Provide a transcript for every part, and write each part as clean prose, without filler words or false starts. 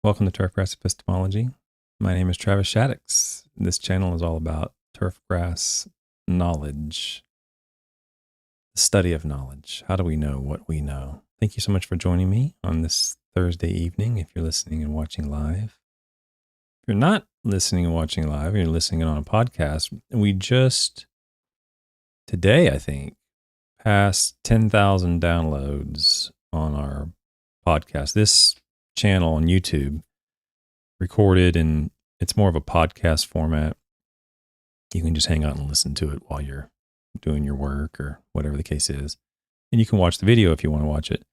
Welcome to Turfgrass Epistemology. My name is TravisShaddox. This channel is all about turfgrass knowledge, the study of knowledge. How do we know what we know? Thank you so much for joining me on this Thursday evening if you're listening and watching live. If you're not listening and watching live, you're listening on a podcast, we just, today I think, passed 10,000 downloads on our podcast. This channel on YouTube recorded, and it's more of a podcast format. You can just hang out and listen to it while you're doing your work or whatever the case is. And you can watch the video if you want to watch it.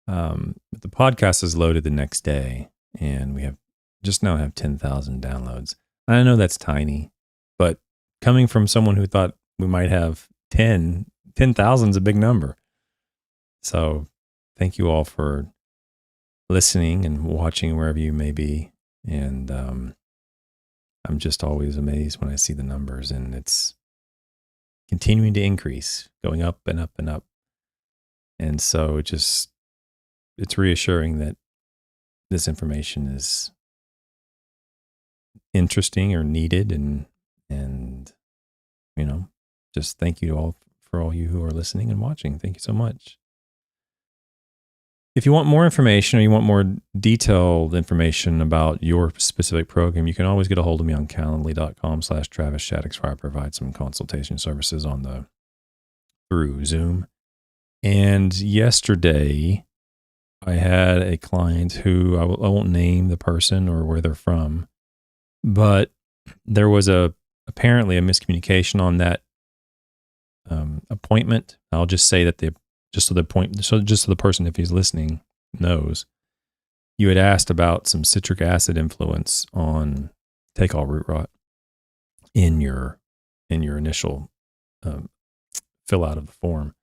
But the podcast is loaded the next day, and we have 10,000 downloads. I know that's tiny, but coming from someone who thought we might have 10,000 is a big number. So thank you all for listening and watching wherever you may be. And I'm just always amazed when I see the numbers, and it's continuing to increase, going up and up and up. And so it's reassuring that this information is interesting or needed, and just thank you all for all you who are listening and watching. Thank you so much. If you want more information or you want more detailed information about your specific program, you can always get a hold of me on calendly.com/TravisShaddox, where I provide some consultation services through Zoom. And yesterday, I had a client who I won't name the person or where they're from, but there was apparently a miscommunication on that appointment. I'll just say that just so the person, if he's listening, knows, you had asked about some citric acid influence on take-all root rot in your initial fill out of the form.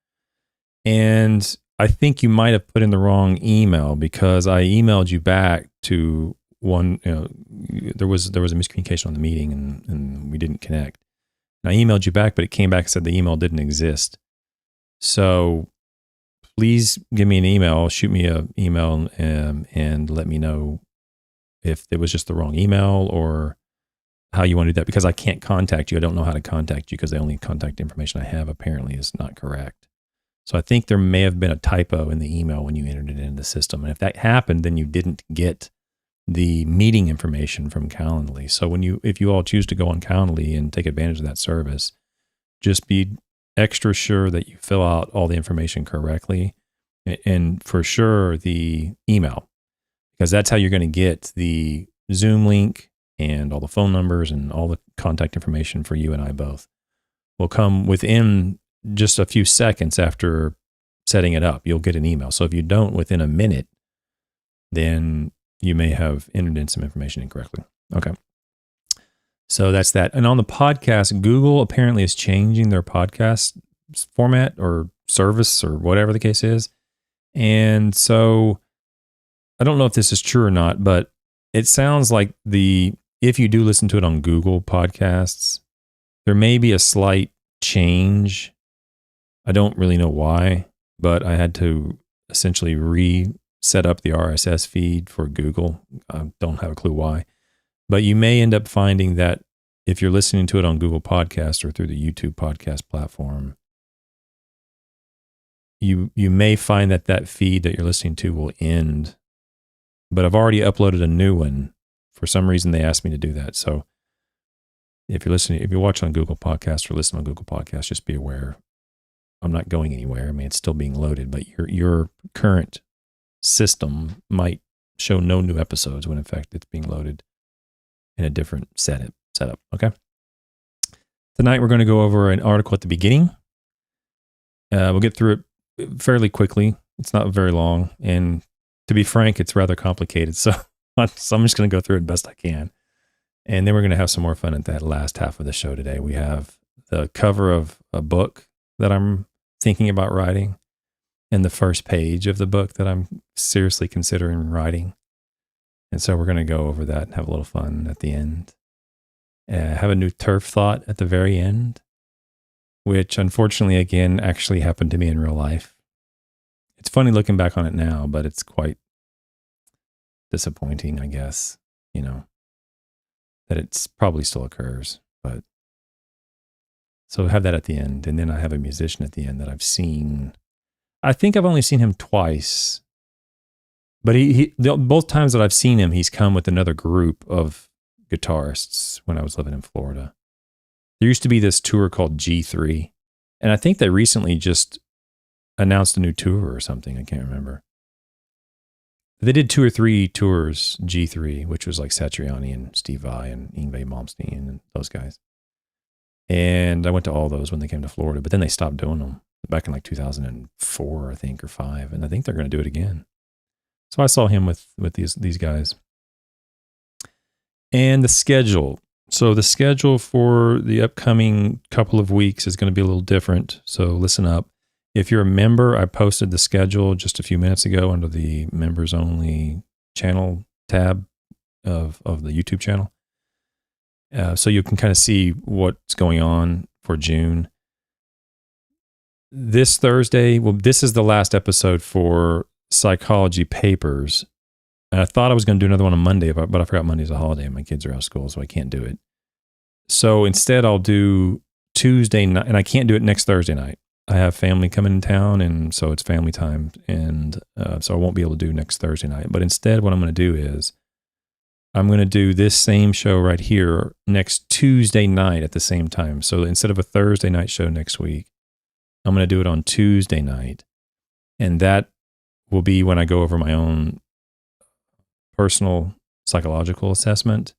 And I think you might have put in the wrong email, because I emailed you back to one, there was a miscommunication on the meeting and we didn't connect. And I emailed you back, but it came back and said the email didn't exist. So please give me an email, shoot me an email, and let me know if it was just the wrong email or how you want to do that, because I can't contact you. I don't know how to contact you because the only contact information I have apparently is not correct. So I think there may have been a typo in the email when you entered it into the system. And if that happened, then you didn't get the meeting information from Calendly. So if you all choose to go on Calendly and take advantage of that service, just be extra sure that you fill out all the information correctly, and for sure the email, because that's how you're going to get the Zoom link and all the phone numbers and all the contact information for you and I both will come within just a few seconds after setting it up. You'll get an email. So if you don't within a minute, then you may have entered in some information incorrectly. Okay. So that's that. And on the podcast, Google apparently is changing their podcast format or service or whatever the case is. And so I don't know if this is true or not, but it sounds like if you do listen to it on Google Podcasts, there may be a slight change. I don't really know why, but I had to essentially reset up the RSS feed for Google. I don't have a clue why. But you may end up finding that if you're listening to it on Google Podcasts or through the YouTube podcast platform, you may find that feed that you're listening to will end. But I've already uploaded a new one. For some reason, they asked me to do that. So if you're watching on Google Podcasts or listen on Google Podcasts, just be aware. I'm not going anywhere. I mean, it's still being loaded, but your current system might show no new episodes when in fact it's being loaded in a different setup. Okay. Tonight we're going to go over an article at the beginning. We'll get through it fairly quickly. It's not very long, and to be frank, it's rather complicated. So I'm just going to go through it best I can, and then we're going to have some more fun at that last half of the show today. We have the cover of a book that I'm thinking about writing, and the first page of the book that I'm seriously considering writing. And so we're going to go over that and have a little fun at the end. Have a new turf thought at the very end, which unfortunately, again, actually happened to me in real life. It's funny looking back on it now, but it's quite disappointing, I guess, that it's probably still occurs. But so I have that at the end. And then I have a musician at the end that I've seen. I think I've only seen him twice. But both times that I've seen him, he's come with another group of guitarists when I was living in Florida. There used to be this tour called G3. And I think they recently just announced a new tour or something. I can't remember. They did 2 or 3 tours, G3, which was like Satriani and Steve Vai and Yngwie Malmsteen and those guys. And I went to all those when they came to Florida, but then they stopped doing them back in like 2004, I think, or 5. And I think they're going to do it again. So I saw him with these guys. And the schedule. So the schedule for the upcoming couple of weeks is going to be a little different. So listen up. If you're a member, I posted the schedule just a few minutes ago under the members only channel tab of the YouTube channel. So you can kind of see what's going on for June. This Thursday, well, this is the last episode for Psychology Papers. And I thought I was going to do another one on Monday, but I forgot Monday's a holiday and my kids are out of school, so I can't do it. So instead, I'll do Tuesday night, and I can't do it next Thursday night. I have family coming in town, and so it's family time, and so I won't be able to do next Thursday night. But instead, what I'm going to do is I'm going to do this same show right here next Tuesday night at the same time. So instead of a Thursday night show next week, I'm going to do it on Tuesday night, and that will be when I go over my own personal psychological assessment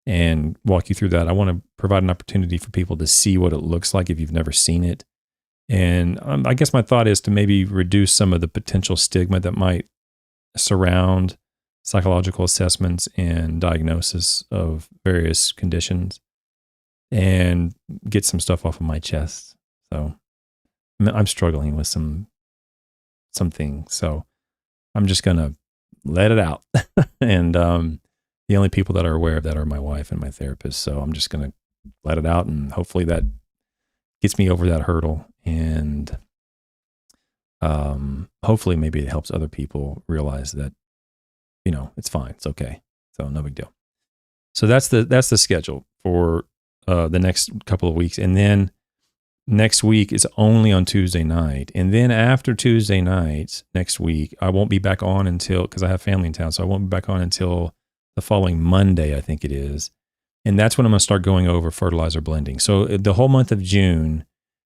and walk you through that. I want to provide an opportunity for people to see what it looks like if you've never seen it. And I guess my thought is to maybe reduce some of the potential stigma that might surround psychological assessments and diagnosis of various conditions and get some stuff off of my chest. So I'm struggling with some things. So I'm just going to let it out. And the only people that are aware of that are my wife and my therapist. So I'm just going to let it out, and hopefully that gets me over that hurdle. And hopefully maybe it helps other people realize that, it's fine. It's okay. So no big deal. So that's the schedule for the next couple of weeks. And then next week is only on Tuesday night. And then after Tuesday night, next week, I won't be back on until, because I have family in town, so I won't be back on until the following Monday, I think it is. And that's when I'm going to start going over fertilizer blending. So the whole month of June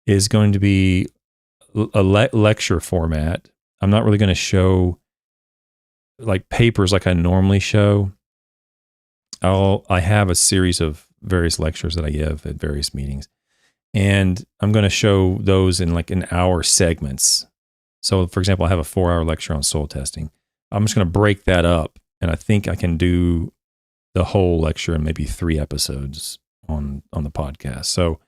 is going to be a lecture format. I'm not really going to show like papers like I normally show. I have a series of various lectures that I give at various meetings. And I'm going to show those in like an hour segments. So for example, I have a 4-hour lecture on soil testing. I'm just going to break that up. And I think I can do the whole lecture in maybe 3 episodes on the podcast. So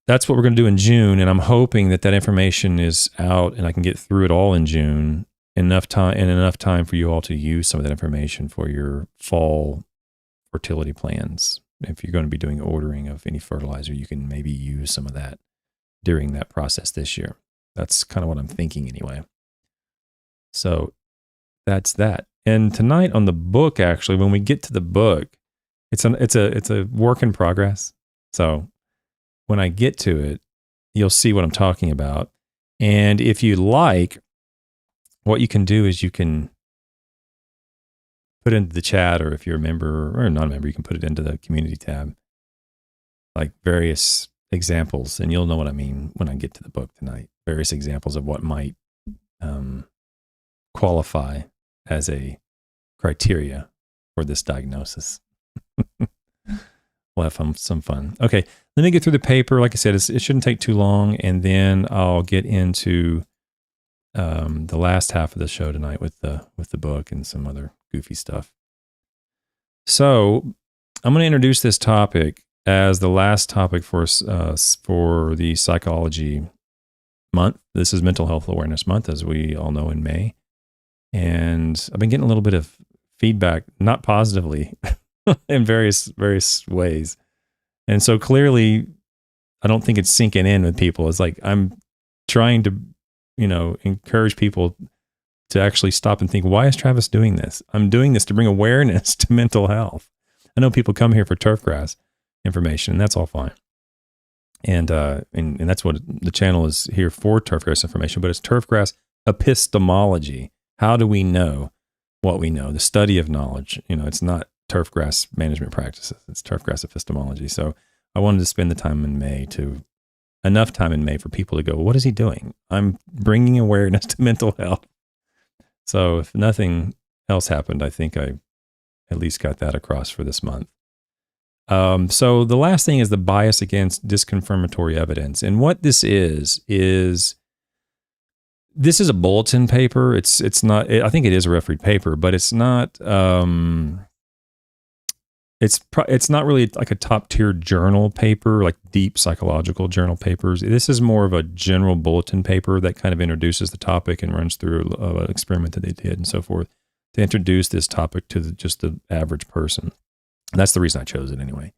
that's what we're going to do in June. And I'm hoping that information is out and I can get through it all in June, enough time for you all to use some of that information for your fall fertility plans. If you're going to be doing ordering of any fertilizer, you can maybe use some of that during that process this year. That's kind of what I'm thinking anyway. So that's that. And tonight on the book, actually, when we get to the book, it's a work in progress. So when I get to it, you'll see what I'm talking about. And if you like, what you can do is you can put into the chat, or if you're a member or not a member, you can put it into the community tab, like various examples, and you'll know what I mean when I get to the book tonight. Various examples of what might qualify as a criteria for this diagnosis. We'll have some fun. Okay, let me get through the paper. Like I said, it shouldn't take too long, and then I'll get into the last half of the show tonight with the book and some other goofy stuff. So I'm going to introduce this topic as the last topic for the psychology month. This is Mental Health Awareness Month, as we all know, in May. And I've been getting a little bit of feedback, not positively, in various ways. And so clearly, I don't think it's sinking in with people. It's like I'm trying to, encourage people to actually stop and think, why is Travis doing this? I'm doing this to bring awareness to mental health. I know people come here for turfgrass information, and that's all fine. And that's what the channel is here for, turfgrass information, but it's turfgrass epistemology. How do we know what we know? The study of knowledge. It's not turfgrass management practices. It's turfgrass epistemology. So I wanted to spend enough time in May for people to go, what is he doing? I'm bringing awareness to mental health. So if nothing else happened, I think I at least got that across for this month. So the last thing is the bias against disconfirmatory evidence. And what this is this is a bulletin paper. It's not, I think it is a refereed paper, but it's not, it's not really like a top tier journal paper, like deep psychological journal papers. This is more of a general bulletin paper that kind of introduces the topic and runs through an experiment that they did and so forth to introduce this topic to just the average person. And that's the reason I chose it anyway.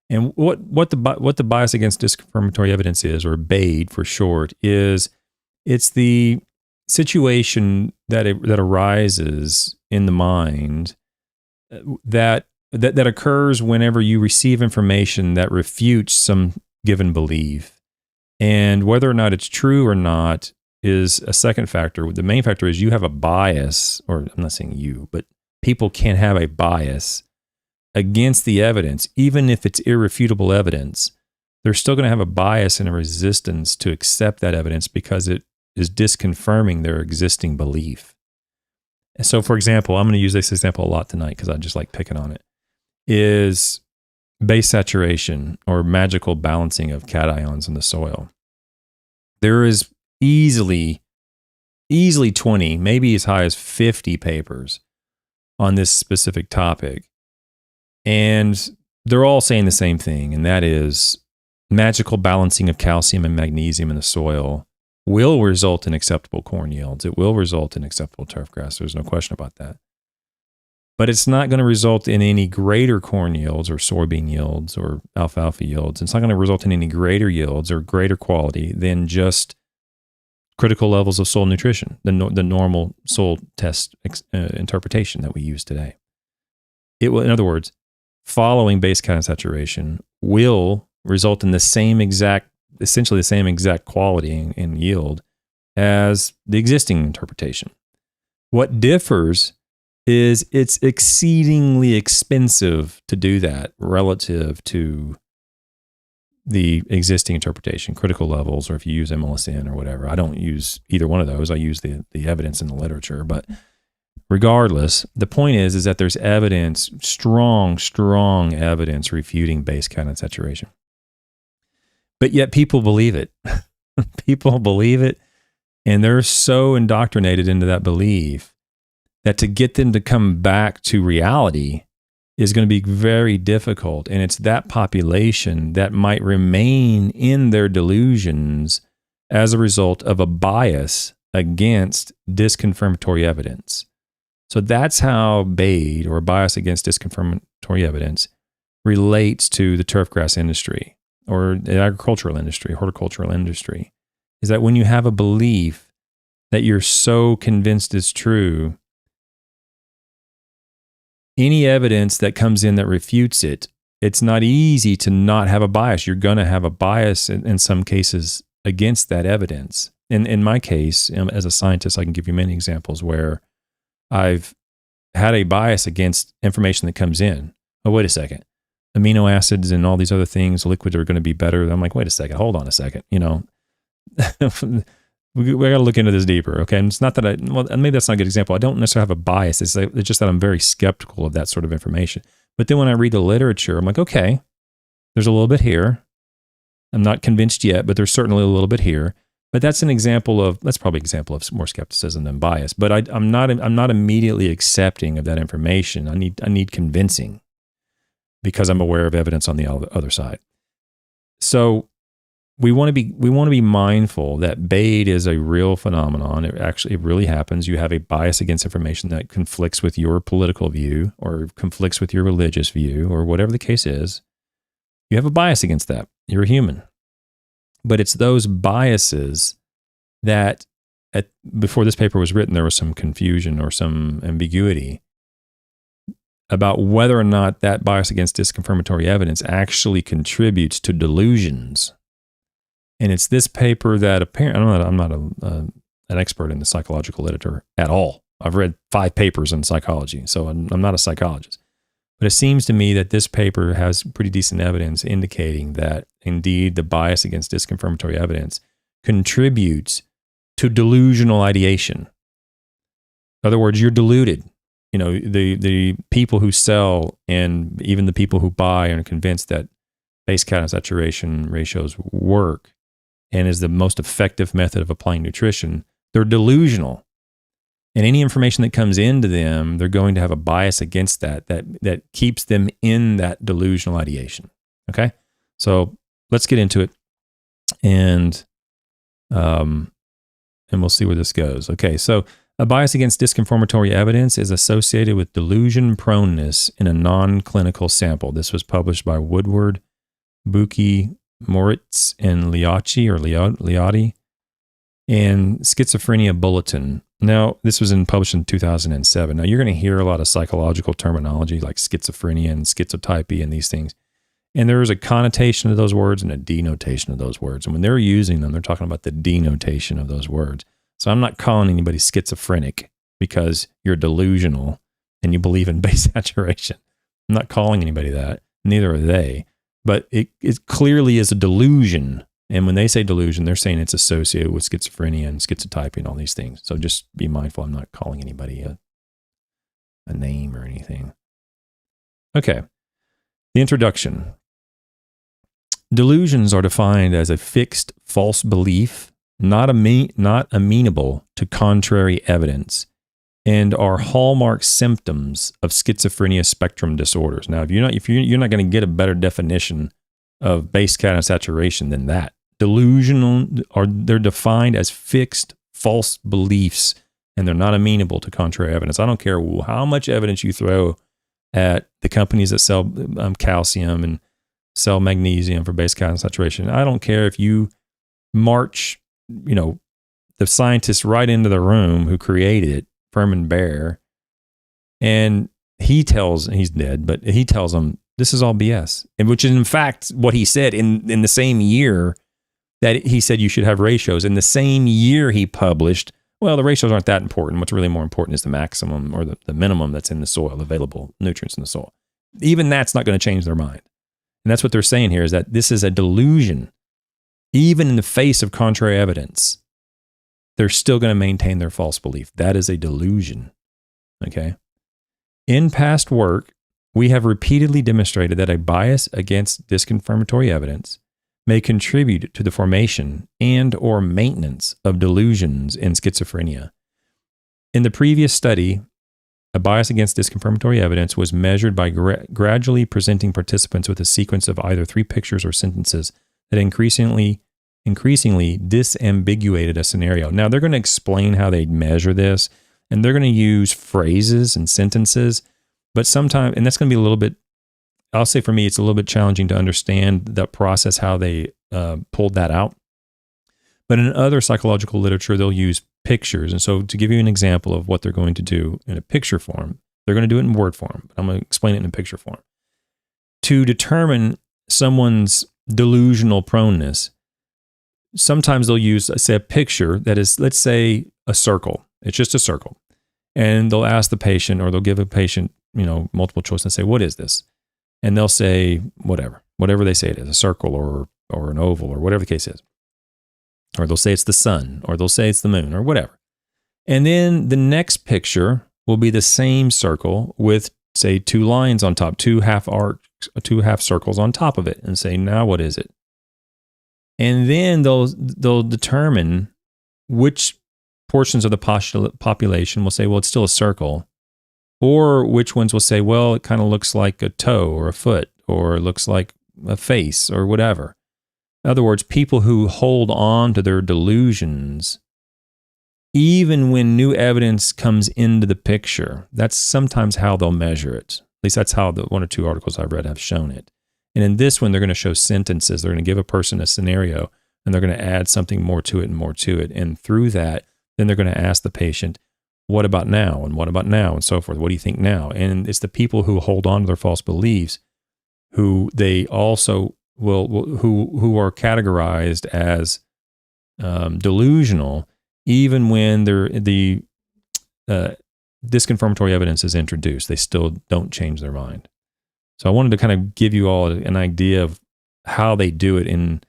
And what the bias against disconfirmatory evidence is, or BAID for short, is it's the situation that arises in the mind that occurs whenever you receive information that refutes some given belief. And whether or not it's true or not is a second factor. The main factor is you have a bias, or I'm not saying you, but people can have a bias against the evidence. Even if it's irrefutable evidence, they're still going to have a bias and a resistance to accept that evidence because it is disconfirming their existing belief. And so, for example, I'm going to use this example a lot tonight because I just like picking on it, is base saturation or magical balancing of cations in the soil. There is easily 20, maybe as high as 50 papers on this specific topic. And they're all saying the same thing, and that is magical balancing of calcium and magnesium in the soil will result in acceptable corn yields. It will result in acceptable turfgrass. There's no question about that. But it's not going to result in any greater corn yields or soybean yields or alfalfa yields. It's not going to result in any greater yields or greater quality than just critical levels of soil nutrition, the normal soil test interpretation that we use today. It will, in other words, following base cation saturation will result in essentially the same exact quality and yield as the existing interpretation. What differs is it's exceedingly expensive to do that relative to the existing interpretation, critical levels, or if you use MLSN or whatever. I don't use either one of those. I use the evidence in the literature, but regardless, the point is that there's evidence, strong evidence refuting base cation saturation. But yet people believe it. People believe it, and they're so indoctrinated into that belief that to get them to come back to reality is going to be very difficult. And it's that population that might remain in their delusions as a result of a bias against disconfirmatory evidence. So that's how BAID, or bias against disconfirmatory evidence, relates to the turfgrass industry or the agricultural industry, horticultural industry, is that when you have a belief that you're so convinced is true, any evidence that comes in that refutes it, it's not easy to not have a bias. You're going to have a bias in some cases against that evidence. In my case, as a scientist, I can give you many examples where I've had a bias against information that comes in. Oh, wait a second. Amino acids and all these other things, liquids are going to be better. I'm like, wait a second, hold on a second. We got to look into this deeper, okay? And it's not that maybe that's not a good example. I don't necessarily have a bias. It's just that I'm very skeptical of that sort of information. But then when I read the literature, I'm like, okay, there's a little bit here. I'm not convinced yet, but there's certainly a little bit here. But that's probably an example of more skepticism than bias. But I'm not immediately accepting of that information. I need convincing because I'm aware of evidence on the other side. So we want to be mindful that BAID is a real phenomenon. It really happens. You have a bias against information that conflicts with your political view or conflicts with your religious view or whatever the case is. You have a bias against that. You're a human. But it's those biases that before this paper was written, there was some confusion or some ambiguity about whether or not that bias against disconfirmatory evidence actually contributes to delusions. And it's this paper that apparently, I'm not an expert in the psychological literature at all. I've read 5 papers in psychology, so I'm not a psychologist. But it seems to me that this paper has pretty decent evidence indicating that indeed the bias against disconfirmatory evidence contributes to delusional ideation. In other words, you're deluded. You know, the people who sell and even the people who buy are convinced that base cation saturation ratios work and is the most effective method of applying nutrition. They're delusional. And any information that comes into them, they're going to have a bias against that keeps them in that delusional ideation. Okay? So let's get into it and we'll see where this goes. Okay, so a bias against disconfirmatory evidence is associated with delusion proneness in a non-clinical sample. This was published by Woodward, Buchy, Moritz, and Liotti, and Schizophrenia Bulletin. Now, this was published in 2007. Now, you're going to hear a lot of psychological terminology like schizophrenia and schizotypy and these things. And there is a connotation of those words and a denotation of those words. And when they're using them, they're talking about the denotation of those words. So I'm not calling anybody schizophrenic because you're delusional and you believe in base saturation. I'm not calling anybody that. Neither are they. But it clearly is a delusion. And when they say delusion, they're saying it's associated with schizophrenia and schizotypy and all these things. So just be mindful. I'm not calling anybody a name or anything. Okay. The introduction. Delusions are defined as a fixed false belief, not amenable to contrary evidence, and are hallmark symptoms of schizophrenia spectrum disorders. Now, you're not going to get a better definition of base cation saturation than that. Delusional they're defined as fixed false beliefs, and they're not amenable to contrary evidence. I don't care how much evidence you throw at the companies that sell calcium and sell magnesium for base cation saturation. I don't care if you march, the scientist right into the room who created it, Furman Bear, and he's dead, but he tells them this is all BS, and which is in fact what he said in the same year that he said you should have ratios. In the same year he published, well, the ratios aren't that important. What's really more important is the maximum or the minimum that's in the soil, available nutrients in the soil. Even that's not going to change their mind. And that's what they're saying here, is that this is a delusion. Even in the face of contrary evidence, they're still going to maintain their false belief. That is a delusion. Okay? In past work, we have repeatedly demonstrated that a bias against disconfirmatory evidence may contribute to the formation and or maintenance of delusions in schizophrenia. In the previous study, a bias against disconfirmatory evidence was measured by gradually presenting participants with a sequence of either 3 pictures or sentences that increasingly disambiguated a scenario. Now, they're going to explain how they measure this, and they're going to use phrases and sentences, but sometimes, and that's going to be a little bit, I'll say for me, it's a little bit challenging to understand the process, how they pulled that out. But in other psychological literature, they'll use pictures. And so to give you an example of what they're going to do in a picture form, they're going to do it in word form, but I'm going to explain it in a picture form. To determine someone's delusional proneness, sometimes they'll use, say, a picture that is, let's say, a circle. It's just a circle. And they'll ask the patient, or they'll give a patient, multiple choice and say, what is this? And they'll say, whatever they say it is, a circle or an oval or whatever the case is. Or they'll say it's the sun, or they'll say it's the moon, or whatever. And then the next picture will be the same circle with, say, 2 lines on top, 2 half circles on top of it, and say, now what is it? And then they'll determine which portions of the population will say, well, it's still a circle, or which ones will say, well, it kind of looks like a toe or a foot, or it looks like a face or whatever. In other words, people who hold on to their delusions, even when new evidence comes into the picture, that's sometimes how they'll measure it. At least that's how the 1 or 2 articles I've read have shown it. And in this one, they're going to show sentences. They're going to give a person a scenario, and they're going to add something more to it and more to it. And through that, then they're going to ask the patient, what about now? And what about now? And so forth. What do you think now? And it's the people who hold on to their false beliefs who they also who are categorized as delusional, even when the disconfirmatory evidence is introduced. They still don't change their mind. So I wanted to kind of give you all an idea of how they do it in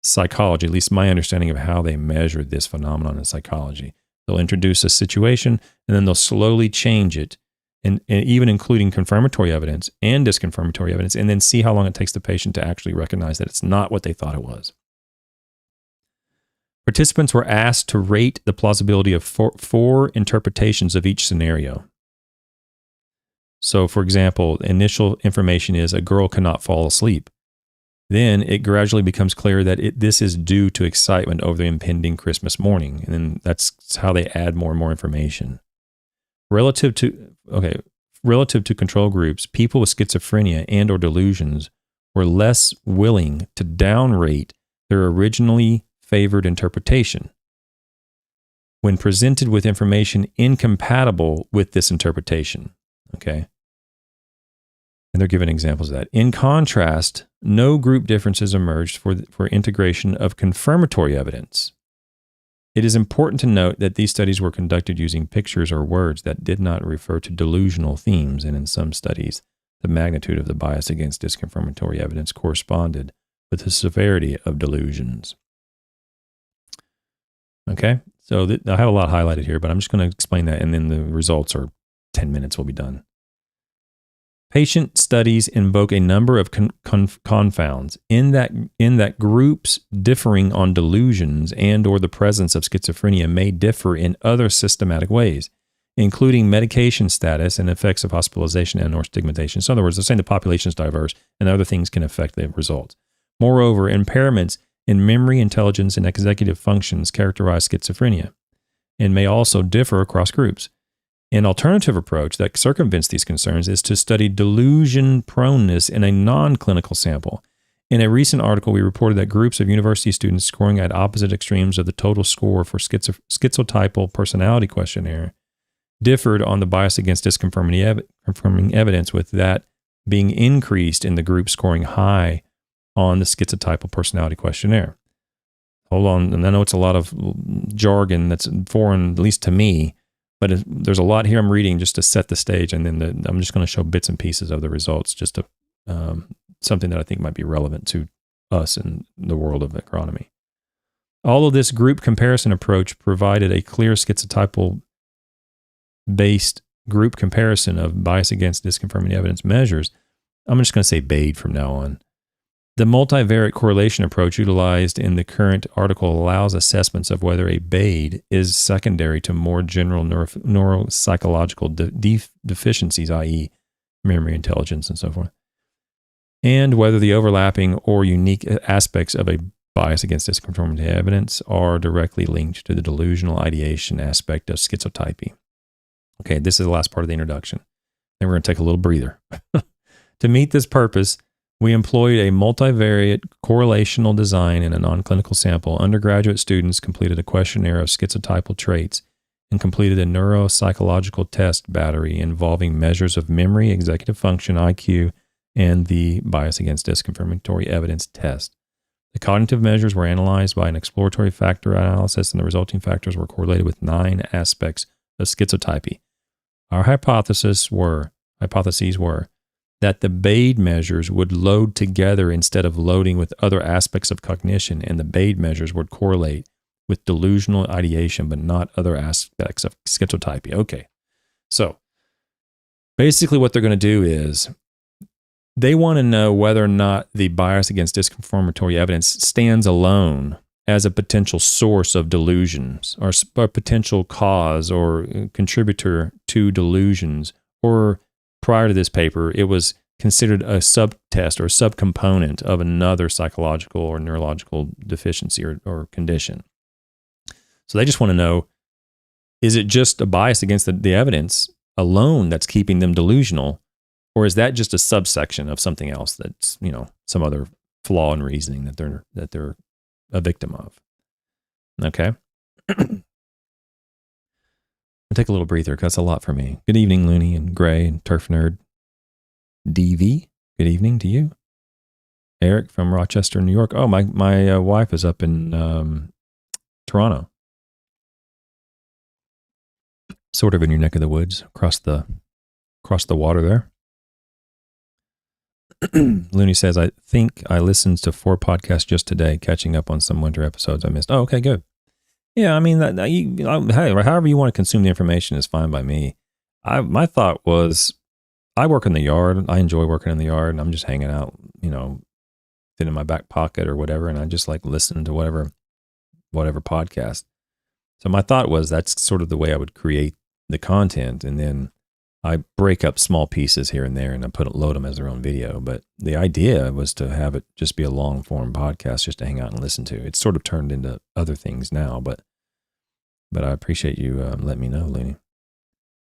psychology, at least my understanding of how they measure this phenomenon in psychology. They'll introduce a situation, and then they'll slowly change it, and even including confirmatory evidence and disconfirmatory evidence, and then see how long it takes the patient to actually recognize that it's not what they thought it was. Participants were asked to rate the plausibility of four interpretations of each scenario. So, for example, initial information is a girl cannot fall asleep. Then it gradually becomes clear that this is due to excitement over the impending Christmas morning. And then that's how they add more and more information. Relative to control groups, people with schizophrenia and or delusions were less willing to downrate their originally favored interpretation when presented with information incompatible with this interpretation. Okay. And they're giving examples of that. In contrast, no group differences emerged for integration of confirmatory evidence. It is important to note that these studies were conducted using pictures or words that did not refer to delusional themes, and in some studies, the magnitude of the bias against disconfirmatory evidence corresponded with the severity of delusions. Okay, so I have a lot highlighted here, but I'm just going to explain that, and then the results are 10 minutes, we'll be done. Patient studies invoke a number of confounds in that groups differing on delusions and or the presence of schizophrenia may differ in other systematic ways, including medication status and effects of hospitalization and or stigmatization. So in other words, they're saying the population is diverse and other things can affect the results. Moreover, impairments in memory, intelligence, and executive functions characterize schizophrenia and may also differ across groups. An alternative approach that circumvents these concerns is to study delusion proneness in a non-clinical sample. In a recent article, we reported that groups of university students scoring at opposite extremes of the total score for schizotypal personality questionnaire differed on the bias against disconfirming evidence, with that being increased in the group scoring high on the schizotypal personality questionnaire. Hold on, and I know it's a lot of jargon that's foreign, at least to me, but there's a lot here I'm reading just to set the stage, and then I'm just going to show bits and pieces of the results, just to something that I think might be relevant to us in the world of agronomy. Although this group comparison approach provided a clear schizotypal-based group comparison of bias against disconfirming evidence measures, I'm just going to say BAID from now on. The multivariate correlation approach utilized in the current article allows assessments of whether a BAID is secondary to more general neuropsychological deficiencies, i.e. memory, intelligence, and so forth, and whether the overlapping or unique aspects of a bias against disconfirming evidence are directly linked to the delusional ideation aspect of schizotypy. Okay, this is the last part of the introduction. Then we're going to take a little breather. To meet this purpose, we employed a multivariate correlational design in a non-clinical sample. Undergraduate students completed a questionnaire of schizotypal traits and completed a neuropsychological test battery involving measures of memory, executive function, IQ, and the bias against disconfirmatory evidence test. The cognitive measures were analyzed by an exploratory factor analysis, and the resulting factors were correlated with 9 aspects of schizotypy. Our hypotheses were that the BAID measures would load together instead of loading with other aspects of cognition, and the BAID measures would correlate with delusional ideation, but not other aspects of schizotypy. Okay, so basically what they're going to do is they want to know whether or not the bias against disconfirmatory evidence stands alone as a potential source of delusions, or a potential cause or contributor to delusions, or prior to this paper, it was considered a subtest or a subcomponent of another psychological or neurological deficiency or condition. So they just want to know, is it just a bias against the evidence alone that's keeping them delusional, or is that just a subsection of something else that's, some other flaw in reasoning that they're a victim of? Okay. I'll take a little breather because that's a lot for me. Good evening, Looney and Gray and Turf Nerd. DV, good evening to you. Eric from Rochester, New York. Oh, my wife is up in Toronto. Sort of in your neck of the woods, across the water there. Looney says, I think I listened to 4 podcasts just today, catching up on some winter episodes I missed. Oh, okay, good. Yeah, I mean, hey, however you want to consume the information is fine by me. My thought was, I work in the yard. I enjoy working in the yard, and I'm just hanging out, sitting in my back pocket or whatever, and I just like listening to whatever podcast. So my thought was that's sort of the way I would create the content, and then I break up small pieces here and there, and I load them as their own video. But the idea was to have it just be a long form podcast, just to hang out and listen to. It's sort of turned into other things now, but I appreciate you letting me know, Looney.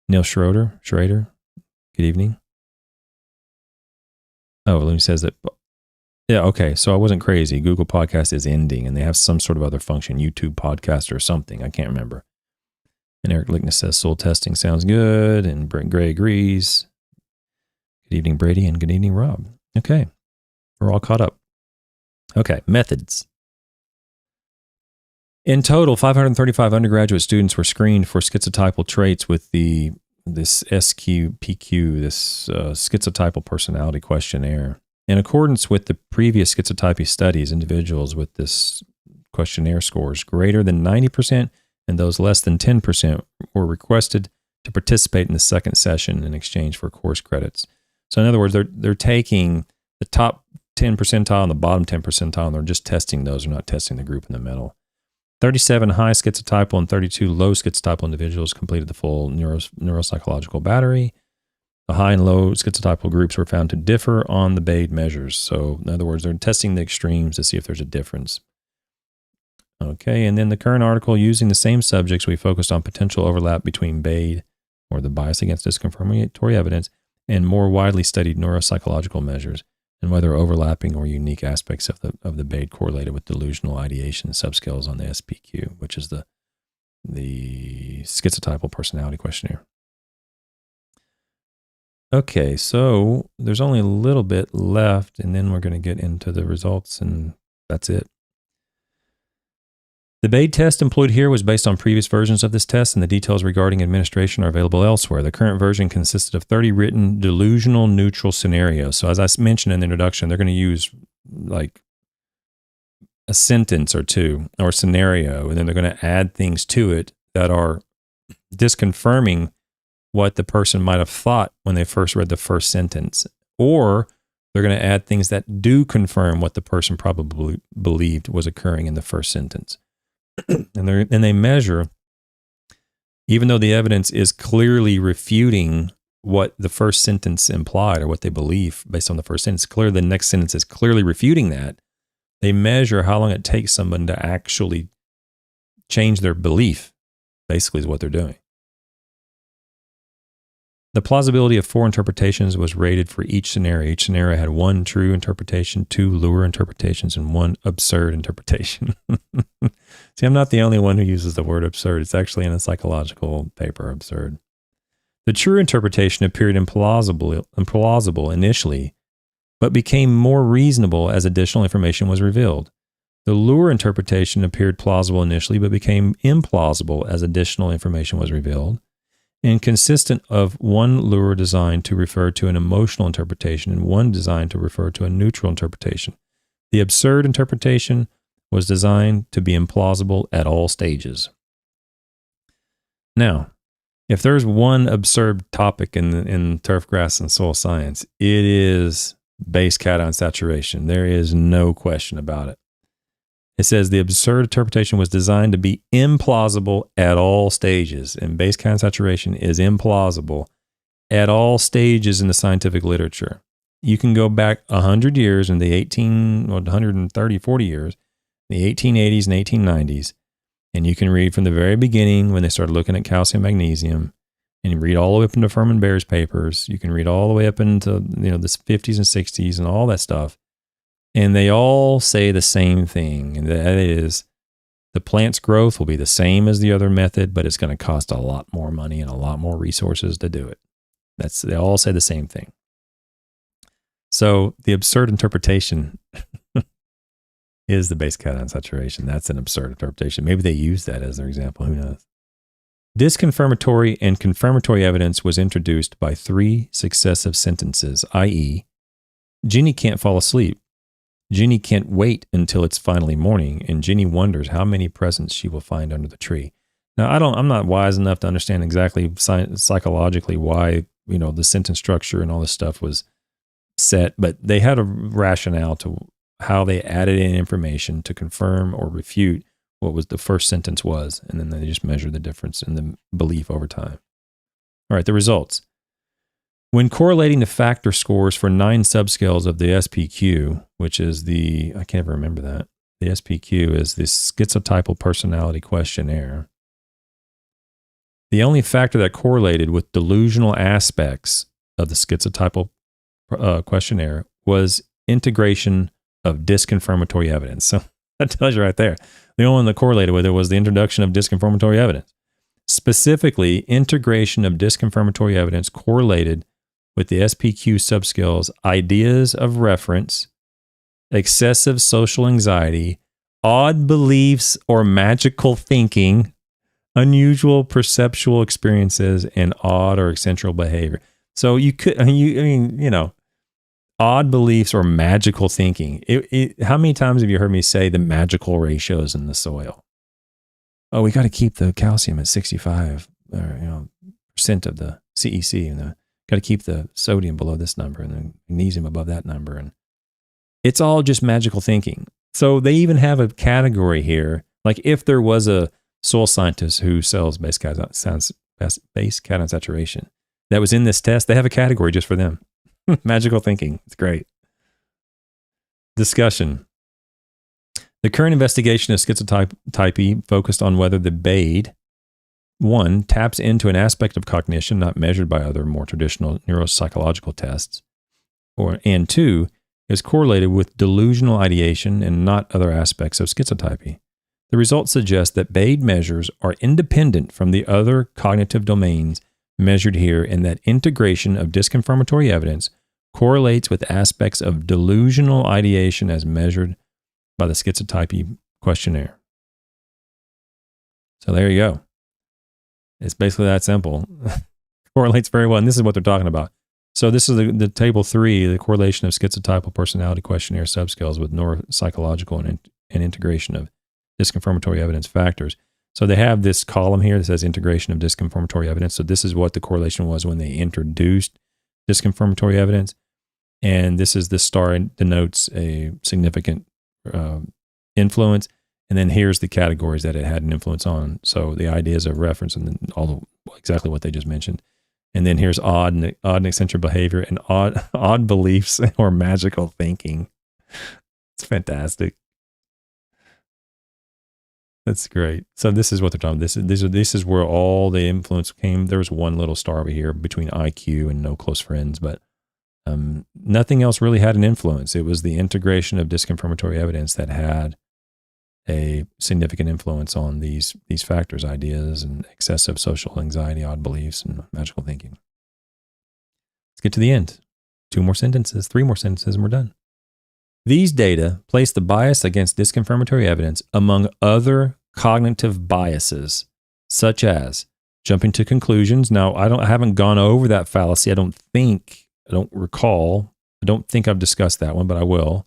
Neil Schrader, good evening. Oh, Looney says that. Yeah, okay. So I wasn't crazy. Google Podcast is ending, and they have some sort of other function, YouTube Podcast or something. I can't remember. And Eric Lickness says soul testing sounds good, and Brent Gray agrees. Good evening, Brady, and good evening, Rob. Okay, we're all caught up. Okay, methods. In total, 535 undergraduate students were screened for schizotypal traits with this SQPQ, this schizotypal personality questionnaire. In accordance with the previous schizotypy studies, individuals with this questionnaire scores greater than 90% and those less than 10% were requested to participate in the second session in exchange for course credits. So in other words, they're taking the top 10 percentile and the bottom 10 percentile, and they're just testing those. They're not testing the group in the middle. 37 high schizotypal and 32 low schizotypal individuals completed the full neuropsychological battery. The high and low schizotypal groups were found to differ on the BAID measures. So in other words, they're testing the extremes to see if there's a difference. Okay, and then the current article, using the same subjects, we focused on potential overlap between BAID, or the bias against disconfirmatory evidence, and more widely studied neuropsychological measures, and whether overlapping or unique aspects of the BAID correlated with delusional ideation subscales on the SPQ, which is the schizotypal personality questionnaire. Okay, so there's only a little bit left, and then we're going to get into the results, and that's it. The BAID test employed here was based on previous versions of this test, and the details regarding administration are available elsewhere. The current version consisted of 30 written delusional neutral scenarios. So as I mentioned in the introduction, they're going to use like a sentence or two or scenario, and then they're going to add things to it that are disconfirming what the person might have thought when they first read the first sentence, or they're going to add things that do confirm what the person probably believed was occurring in the first sentence. And they measure, even though the evidence is clearly refuting what the first sentence implied or what they believe based on the first sentence, clearly the next sentence is clearly refuting that. They measure how long it takes someone to actually change their belief, basically is what they're doing. The plausibility of 4 interpretations was rated for each scenario. Each scenario had 1 true interpretation, 2 lure interpretations, and 1 absurd interpretation. See, I'm not the only one who uses the word absurd. It's actually in a psychological paper, absurd. The true interpretation appeared implausible initially, but became more reasonable as additional information was revealed. The lure interpretation appeared plausible initially, but became implausible as additional information was revealed, and consistent of 1 lure designed to refer to an emotional interpretation and 1 designed to refer to a neutral interpretation. The absurd interpretation was designed to be implausible at all stages. Now, if there's one absurd topic in turfgrass and soil science, it is base cation saturation. There is no question about it. It says the absurd interpretation was designed to be implausible at all stages, and base cation saturation is implausible at all stages in the scientific literature. You can go back 100 years in the 130, 40 years, the 1880s and 1890s, and you can read from the very beginning when they started looking at calcium, magnesium, and you read all the way up into Furman Bear's papers. You can read all the way up into the 50s and 60s and all that stuff. And they all say the same thing, and that is The plant's growth will be the same as the other method, but it's going to cost a lot more money and a lot more resources to do it. They all say the same thing. So the absurd interpretation is the base cation saturation. That's an absurd interpretation. Maybe they use that as their example. Who knows? Disconfirmatory and confirmatory evidence was introduced by 3 successive sentences, i.e., Ginny can't fall asleep. Ginny can't wait until it's finally morning, and Ginny wonders how many presents she will find under the tree. Now, I'm not wise enough to understand exactly psychologically why, the sentence structure and all this stuff was set, but they had a rationale to how they added in information to confirm or refute what was the first sentence was, and then they just measured the difference in the belief over time. All right, the results. When correlating the factor scores for 9 subscales of the SPQ, which is I can't ever remember that. The SPQ is the Schizotypal Personality Questionnaire. The only factor that correlated with delusional aspects of the Schizotypal Questionnaire was integration of disconfirmatory evidence. So that tells you right there. The only one that correlated with it was the introduction of disconfirmatory evidence. Specifically, integration of disconfirmatory evidence correlated with the SPQ subscales ideas of reference, excessive social anxiety, odd beliefs or magical thinking, unusual perceptual experiences, and odd or eccentric behavior. So you could, odd beliefs or magical thinking. How many times have you heard me say the magical ratios in the soil? Oh, we got to keep the calcium at 65 percent of the CEC, and got to keep the sodium below this number and the magnesium above that number. And it's all just magical thinking. So they even have a category here. Like if there was a soil scientist who sells base cation saturation that was in this test, they have a category just for them. Magical thinking. It's great. Discussion. The current investigation of schizotypy focused on whether the BAID, 1, taps into an aspect of cognition not measured by other more traditional neuropsychological tests, and 2, is correlated with delusional ideation and not other aspects of schizotypy. The results suggest that BAID measures are independent from the other cognitive domains measured here, and that integration of disconfirmatory evidence correlates with aspects of delusional ideation as measured by the Schizotypy questionnaire. So there you go. It's basically that simple. Correlates very well, and this is what they're talking about. So this is the table 3, the correlation of schizotypal personality questionnaire subscales with neuropsychological and integration of disconfirmatory evidence factors. So they have this column here that says integration of disconfirmatory evidence. So this is what the correlation was when they introduced disconfirmatory evidence. And this is the star denotes a significant influence. And then here's the categories that it had an influence on. So the ideas of reference and then exactly what they just mentioned. And then here's odd and eccentric behavior and odd beliefs or magical thinking. It's fantastic. That's great. So this is what they're talking about. This is where all the influence came. There was one little star over here between IQ and no close friends, but nothing else really had an influence. It was the integration of disconfirmatory evidence that had a significant influence on these factors, ideas, and excessive social anxiety, odd beliefs, and magical thinking. Let's get to the end. 3 more sentences, and we're done. These data place the bias against disconfirmatory evidence among other cognitive biases, such as jumping to conclusions. Now, I haven't gone over that fallacy. I don't recall. I don't think I've discussed that one, but I will.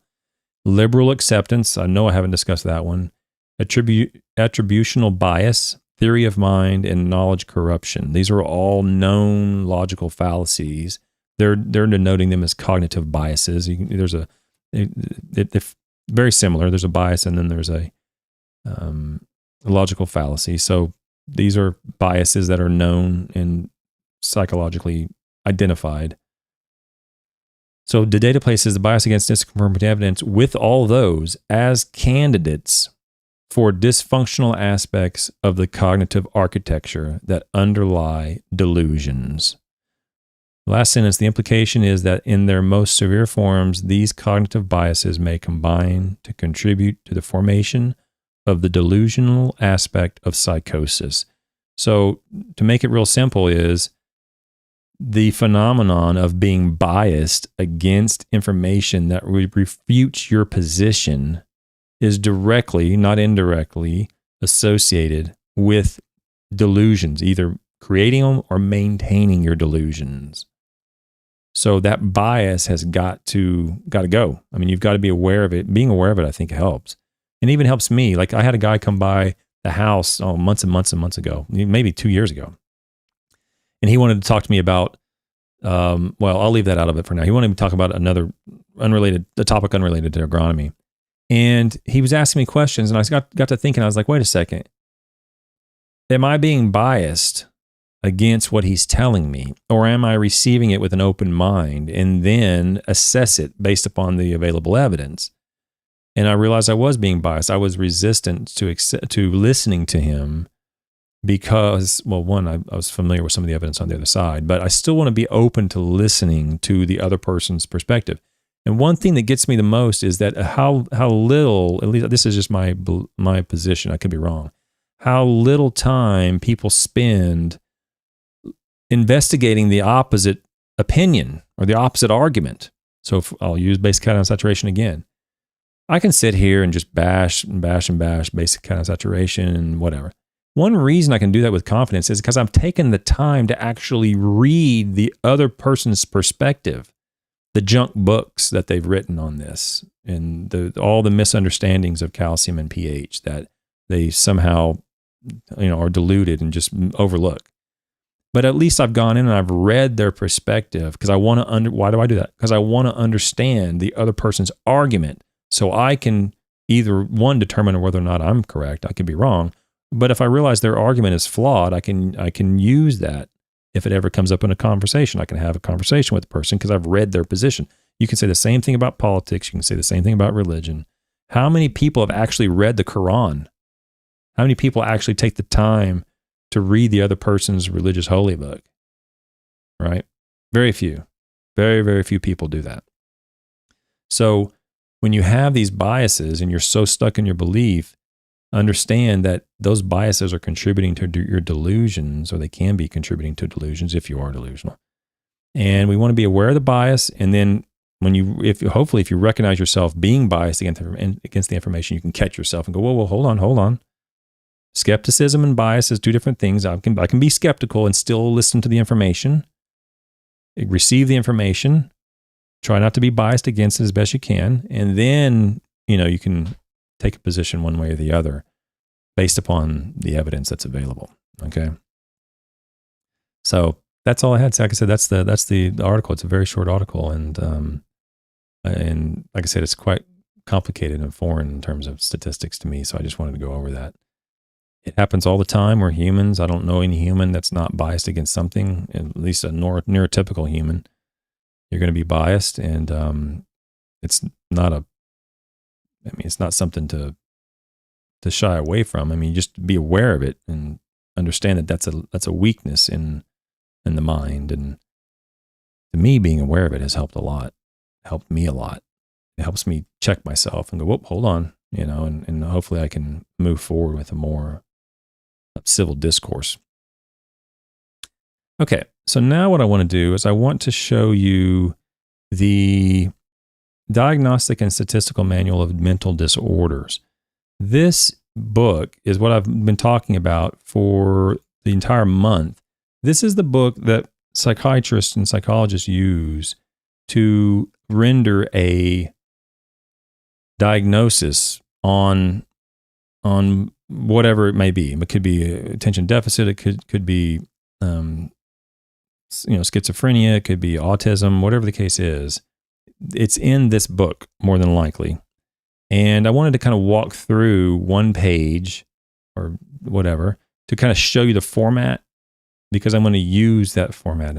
Liberal acceptance. I know I haven't discussed that one. Attributional bias, theory of mind, and knowledge corruption. These are all known logical fallacies. They're denoting them as cognitive biases. They're very similar. There's a bias and then there's a logical fallacy. So these are biases that are known and psychologically identified. So the data places the bias against disconfirmatory evidence with all those as candidates for dysfunctional aspects of the cognitive architecture that underlie delusions. Last sentence, the implication is that in their most severe forms, these cognitive biases may combine to contribute to the formation of the delusional aspect of psychosis. So to make it real simple is the phenomenon of being biased against information that refutes your position is directly, not indirectly, associated with delusions, either creating them or maintaining your delusions. So that bias has got to go. I mean, you've got to be aware of it. Being aware of it, I think, helps. And even helps me. Like, I had a guy come by the house months and months and months ago, maybe 2 years ago. And he wanted to talk to me about, well, I'll leave that out of it for now. He wanted to talk about a topic unrelated to agronomy. And he was asking me questions, and I got to thinking, I was like, wait a second. Am I being biased against what he's telling me? Or am I receiving it with an open mind and then assess it based upon the available evidence? And I realized I was being biased. I was resistant to listening to him because, well, one, I was familiar with some of the evidence on the other side, but I still want to be open to listening to the other person's perspective. And one thing that gets me the most is that how little, at least this is just my position, I could be wrong, how little time people spend investigating the opposite opinion or the opposite argument. So if I'll use basic cation saturation again. I can sit here and just bash basic cation saturation and whatever. One reason I can do that with confidence is because I'm taking the time to actually read the other person's perspective, the junk books that they've written on this, and all the misunderstandings of calcium and pH that they somehow, are diluted and just overlook. But at least I've gone in and I've read their perspective because I want to why do I do that? Because I want to understand the other person's argument so I can either, one, determine whether or not I'm correct. I could be wrong. But if I realize their argument is flawed, I can use that. If it ever comes up in a conversation, I can have a conversation with the person because I've read their position. You can say the same thing about politics. You can say the same thing about religion. How many people have actually read the Quran? How many people actually take the time to read the other person's religious holy book? Right? Very few. Very, very few people do that. So when you have these biases and you're so stuck in your belief, understand that those biases are contributing to your delusions, or they can be contributing to delusions if you are delusional. And we want to be aware of the bias. And then hopefully if you recognize yourself being biased against the information, you can catch yourself and go, whoa, hold on. Skepticism and bias is two different things. I can be skeptical and still listen to the information, receive the information, try not to be biased against it as best you can. And then, you can take a position one way or the other based upon the evidence that's available. Okay. So that's all I had. So like I said, that's the article. It's a very short article. And like I said, it's quite complicated and foreign in terms of statistics to me. So I just wanted to go over that. It happens all the time. We're humans. I don't know any human that's not biased against something, at least a neurotypical human. You're going to be biased, and it's not something to shy away from. I mean, just be aware of it and understand that that's a weakness in the mind. And to me, being aware of it has helped a lot. Helped me a lot. It helps me check myself and go, whoop, hold on, and hopefully I can move forward with a more civil discourse. Okay, so now what I want to do is I want to show you the Diagnostic and Statistical Manual of Mental Disorders. This book is what I've been talking about for the entire month. This is the book that psychiatrists and psychologists use to render a diagnosis on whatever it may be. It could be attention deficit. It could be schizophrenia. It could be autism. Whatever the case is, it's in this book more than likely. And I wanted to kind of walk through one page or whatever to kind of show you the format, because I'm going to use that format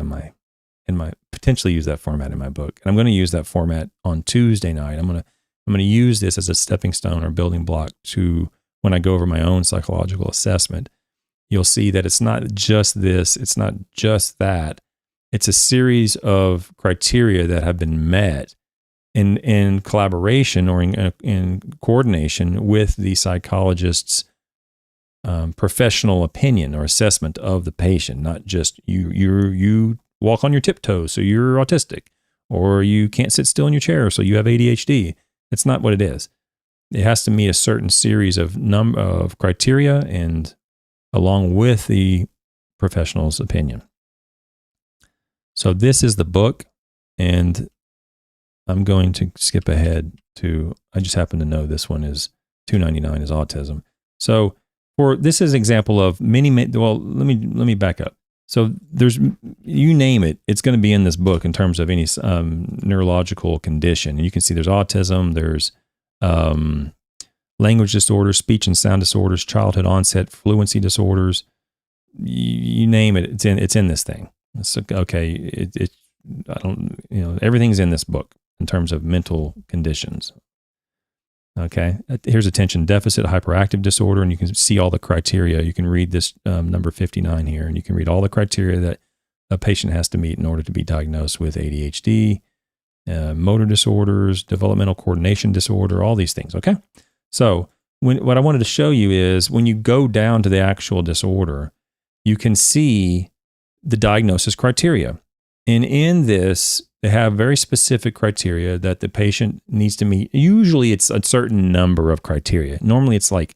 potentially use that format in my book. And I'm going to use that format on Tuesday night. I'm going to use this as a stepping stone or building block to when I go over my own psychological assessment. You'll see that it's not just this, it's not just that. It's a series of criteria that have been met in collaboration or in coordination with the psychologist's professional opinion or assessment of the patient, not just you walk on your tiptoes, so you're autistic, or you can't sit still in your chair, so you have ADHD. It's not what it is. It has to meet a certain series of criteria, and along with the professional's opinion. So this is the book, and I'm going to skip ahead to, I just happen to know this one is $2.99 is autism. So this is an example of well, let me back up. So there's, you name it, it's going to be in this book in terms of any neurological condition. And you can see there's autism, there's language disorders, speech and sound disorders, childhood onset fluency disorders. You name it, it's in this thing. It's okay. Everything's in this book in terms of mental conditions. Okay, here's attention deficit hyperactive disorder, and you can see all the criteria. You can read this number 59 here, and you can read all the criteria that a patient has to meet in order to be diagnosed with ADHD, motor disorders, developmental coordination disorder, all these things. Okay, so what I wanted to show you is when you go down to the actual disorder, you can see the diagnosis criteria, and in this, they have very specific criteria that the patient needs to meet. Usually it's a certain number of criteria. Normally it's like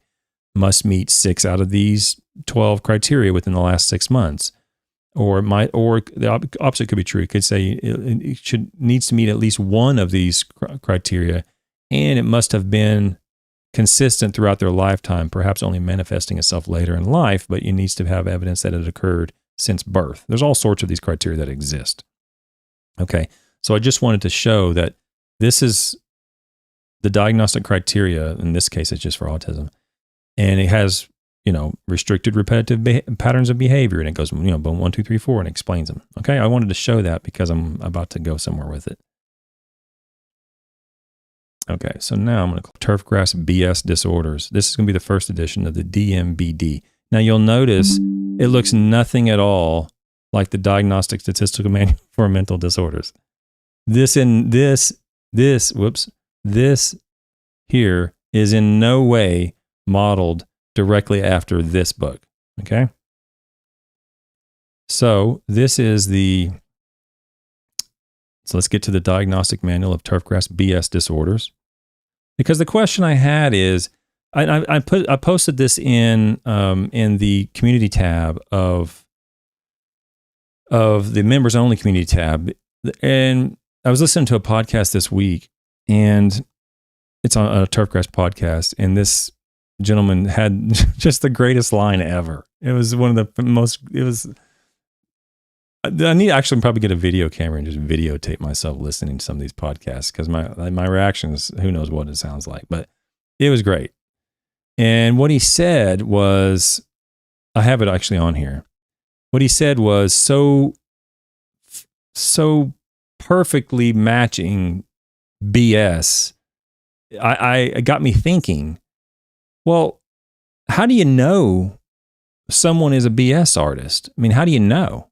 must meet 6 out of these 12 criteria within the last 6 months. Or the opposite could be true. It could say it needs to meet at least one of these criteria, and it must have been consistent throughout their lifetime, perhaps only manifesting itself later in life, but it needs to have evidence that it occurred since birth. There's all sorts of these criteria that exist. Okay, so I just wanted to show that this is the diagnostic criteria. In this case, it's just for autism. And it has, restricted repetitive patterns of behavior. And it goes, 1, 2, 3, 4, and explains them. Okay, I wanted to show that because I'm about to go somewhere with it. Okay, so now I'm going to call Turfgrass BS disorders. This is going to be the first edition of the DMBD. Now you'll notice it looks nothing at all like the Diagnostic Statistical Manual for Mental Disorders. This here is in no way modeled directly after this book. Okay? So this is so let's get to the Diagnostic Manual of Turfgrass BS disorders. Because the question I had is, I posted this in the community tab of the members only community tab, and I was listening to a podcast this week, and it's on a Turfgrass podcast, and this gentleman had just the greatest line ever. It was one of the most. I need to actually probably get a video camera and just videotape myself listening to some of these podcasts, because my reactions, who knows what it sounds like, but it was great. And what he said was, I have it actually on here. What he said was so perfectly matching BS. It got me thinking, well, how do you know someone is a BS artist? I mean, how do you know?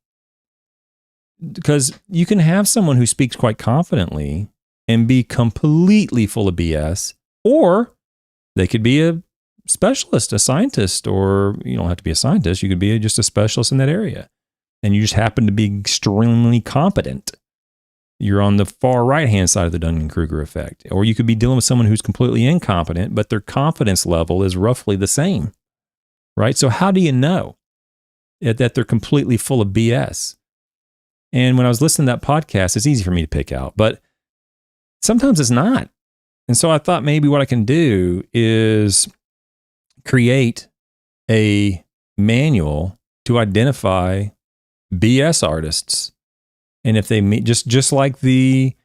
Because you can have someone who speaks quite confidently and be completely full of BS, or they could be a specialist, a scientist, or you don't have to be a scientist. You could be just a specialist in that area, and you just happen to be extremely competent. You're on the far right-hand side of the Dunning-Kruger effect. Or you could be dealing with someone who's completely incompetent, but their confidence level is roughly the same, right? So how do you know that they're completely full of BS? And when I was listening to that podcast, it's easy for me to pick out, but sometimes it's not. And so I thought maybe what I can do is create a manual to identify BS artists. And if they meet, just like the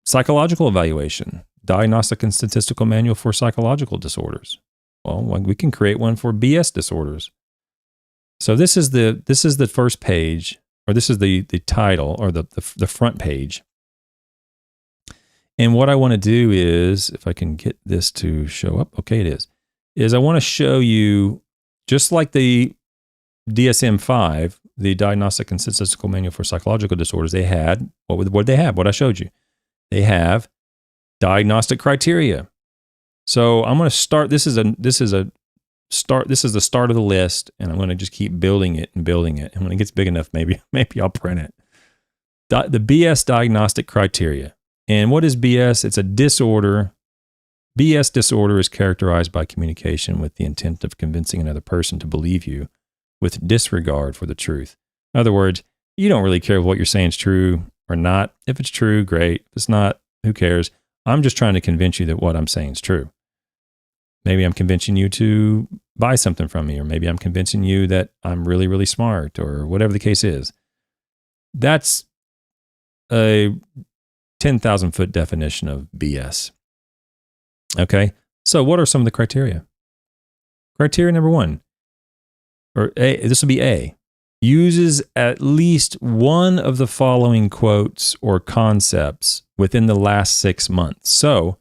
psychological evaluation, Diagnostic and Statistical Manual for Psychological Disorders. Well, we can create one for BS disorders. So this is the first page, or this is the title, or the front page. And what I want to do is, if I can get this to show up, okay, it is I want to show you, just like the DSM-5, the Diagnostic and Statistical Manual for Psychological Disorders, they had, what did they have? What I showed you. They have diagnostic criteria. So I'm going to start, this is the start of the list, and I'm going to just keep building it. And when it gets big enough, maybe I'll print it. The BS diagnostic criteria. And what is BS? It's a disorder. BS disorder is characterized by communication with the intent of convincing another person to believe you with disregard for the truth. In other words, you don't really care if what you're saying is true or not. If it's true, great. If it's not, who cares? I'm just trying to convince you that what I'm saying is true. Maybe I'm convincing you to buy something from me, or maybe I'm convincing you that I'm really, really smart, or whatever the case is. That's a 10,000-foot definition of BS. Okay, so what are some of the criteria? Criteria number 1, or A, this will be A, uses at least one of the following quotes or concepts within the last 6 months. So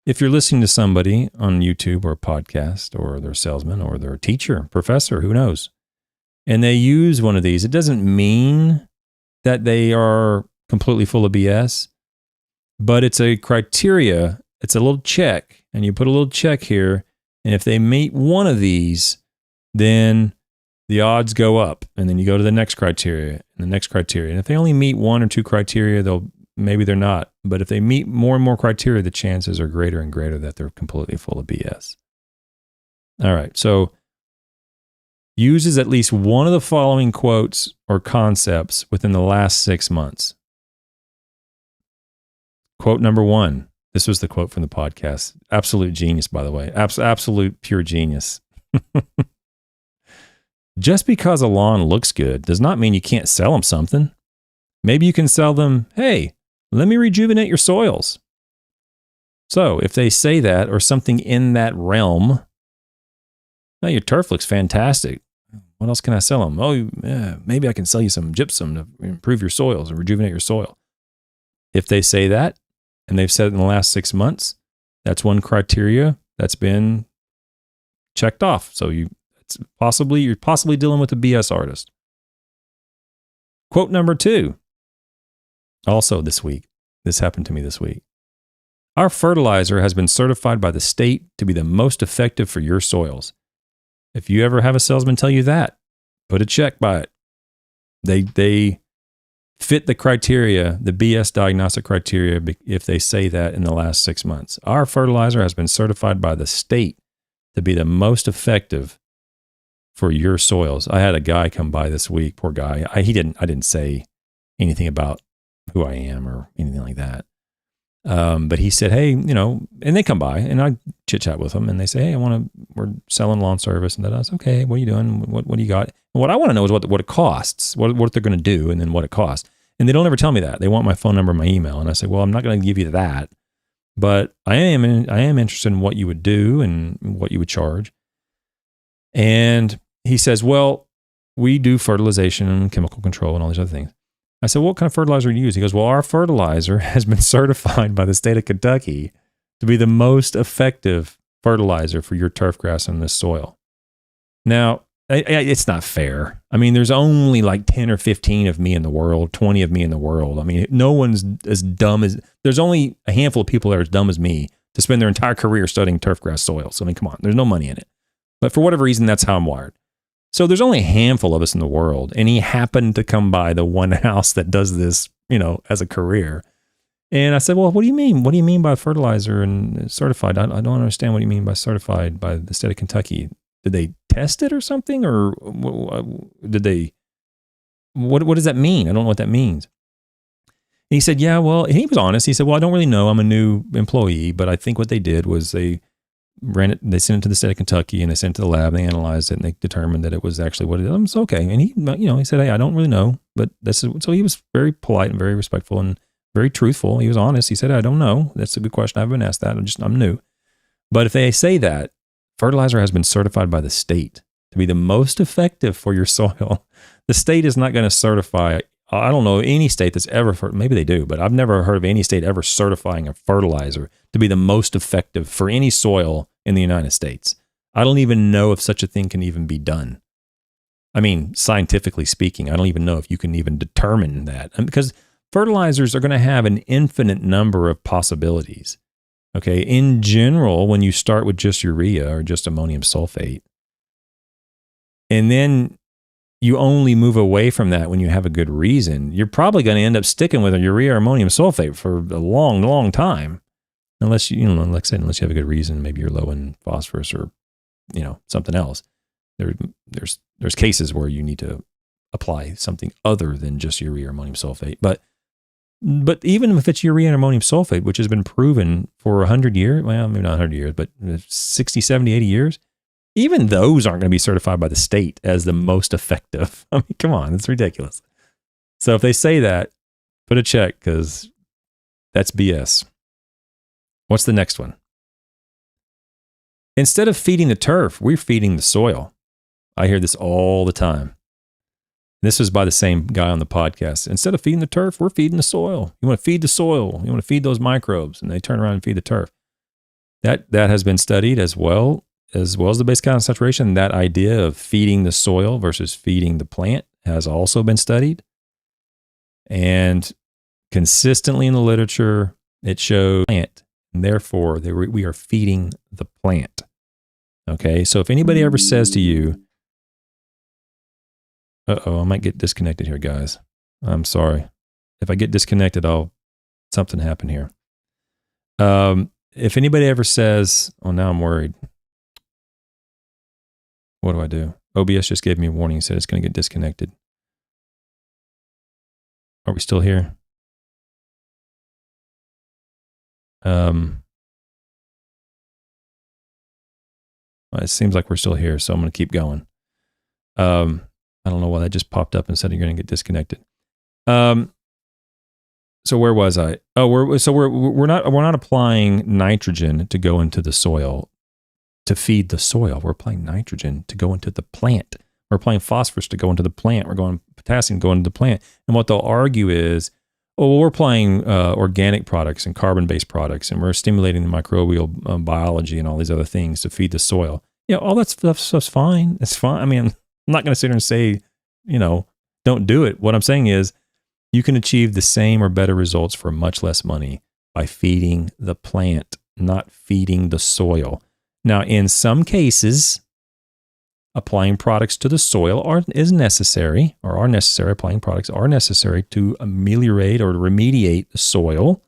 if you're listening to somebody on YouTube or a podcast, or they're a salesman, or they're a teacher, professor, who knows, and they use one of these, it doesn't mean that they are completely full of BS, but it's a criteria. It's a little check, and you put a little check here, and if they meet one of these, then the odds go up, and then you go to the next criteria and the next criteria. And if they only meet 1 or 2 criteria, maybe they're not. But if they meet more and more criteria, the chances are greater and greater that they're completely full of BS. All right, so uses at least one of the following quotes or concepts within the last 6 months. Quote number 1. This was the quote from the podcast. Absolute genius, by the way. Absolute pure genius. Just because a lawn looks good does not mean you can't sell them something. Maybe you can sell them, hey, let me rejuvenate your soils. So if they say that, or something in that realm, oh, your turf looks fantastic. What else can I sell them? Oh, yeah, maybe I can sell you some gypsum to improve your soils and rejuvenate your soil. If they say that, and they've said it in the last 6 months, that's one criteria that's been checked off. So you're possibly dealing with a BS artist. Quote number 2. Also this week. This happened to me this week. Our fertilizer has been certified by the state to be the most effective for your soils. If you ever have a salesman tell you that, put a check by it. They fit the criteria, the BS diagnostic criteria, if they say that in the last 6 months. Our fertilizer has been certified by the state to be the most effective for your soils. I had a guy come by this week, poor guy. I didn't say anything about who I am or anything like that. But he said, hey, and they come by, and I chit chat with them, and they say, hey, we're selling lawn service. And that's okay. What are you doing? What do you got? And what I want to know is what it costs, what they're going to do, and then what it costs. And they don't ever tell me that. They want my phone number and my email. And I say, well, I'm not going to give you that, but I am interested in what you would do and what you would charge. And he says, well, we do fertilization and chemical control and all these other things. I said, what kind of fertilizer do you use? He goes, well, our fertilizer has been certified by the state of Kentucky to be the most effective fertilizer for your turf grass in this soil. Now, it's not fair. I mean, there's only like 10 or 15 of me in the world, 20 of me in the world. I mean, no one's as dumb as, there's only a handful of people that are as dumb as me to spend their entire career studying turf grass soils. I mean, come on, there's no money in it. But for whatever reason, that's how I'm wired. So there's only a handful of us in the world, and he happened to come by the one house that does this, as a career. And I said, well, what do you mean? What do you mean by fertilizer and certified? I don't understand what you mean by certified by the state of Kentucky. Did they test it or something? Or did they, what does that mean? I don't know what that means. And he said, yeah, well, and he was honest. He said, well, I don't really know. I'm a new employee, but I think what they did was they sent it to the state of Kentucky, and they sent it to the lab, and they analyzed it, and they determined that it was actually what it is. It's okay. And he, he said, hey, I don't really know, but so he was very polite and very respectful and very truthful. He was honest. He said, I don't know. That's a good question. I haven't been asked that. I'm new. But if they say that fertilizer has been certified by the state to be the most effective for your soil, the state is not going to certify. I don't know any state that's ever, maybe they do, but I've never heard of any state ever certifying a fertilizer to be the most effective for any soil in the United States. I don't even know if such a thing can even be done. I mean, scientifically speaking, I don't even know if you can even determine that. And because fertilizers are going to have an infinite number of possibilities. Okay. In general, when you start with just urea or just ammonium sulfate, and then you only move away from that when you have a good reason, you're probably going to end up sticking with a urea or ammonium sulfate for a long, long time. Unless like I said, unless you have a good reason, maybe you're low in phosphorus or, something else. There's cases where you need to apply something other than just urea or ammonium sulfate. But even if it's urea and ammonium sulfate, which has been proven for 100 years, well, maybe not 100 years, but 60, 70, 80 years, even those aren't going to be certified by the state as the most effective. I mean, come on, it's ridiculous. So if they say that, put a check, because that's BS. What's the next one? Instead of feeding the turf, we're feeding the soil. I hear this all the time. This was by the same guy on the podcast. Instead of feeding the turf, we're feeding the soil. You want to feed the soil. You want to feed those microbes, and they turn around and feed the turf. That has been studied as well as the base concentration. That idea of feeding the soil versus feeding the plant has also been studied. And consistently in the literature, it shows plant, and therefore we are feeding the plant. Okay, so if anybody ever says to you, I might get disconnected here, guys. I'm sorry. If I get disconnected, something happen here. If anybody ever says, oh, now I'm worried. What do I do? OBS just gave me a warning. He said it's going to get disconnected. Are we still here? It seems like we're still here, so I'm going to keep going. I don't know why that just popped up and said you're going to get disconnected. So where was I? Oh, we're not applying nitrogen to go into the soil to feed the soil. We're applying nitrogen to go into the plant. We're applying phosphorus to go into the plant. We're going potassium to go into the plant. And what they'll argue is, we're applying organic products and carbon-based products, and we're stimulating the microbial biology and all these other things to feed the soil. Yeah, all that stuff's fine. It's fine. I mean, I'm not going to sit here and say, don't do it. What I'm saying is you can achieve the same or better results for much less money by feeding the plant, not feeding the soil. Now, in some cases, applying products to the soil is necessary. Applying products are necessary to ameliorate or to remediate the soil,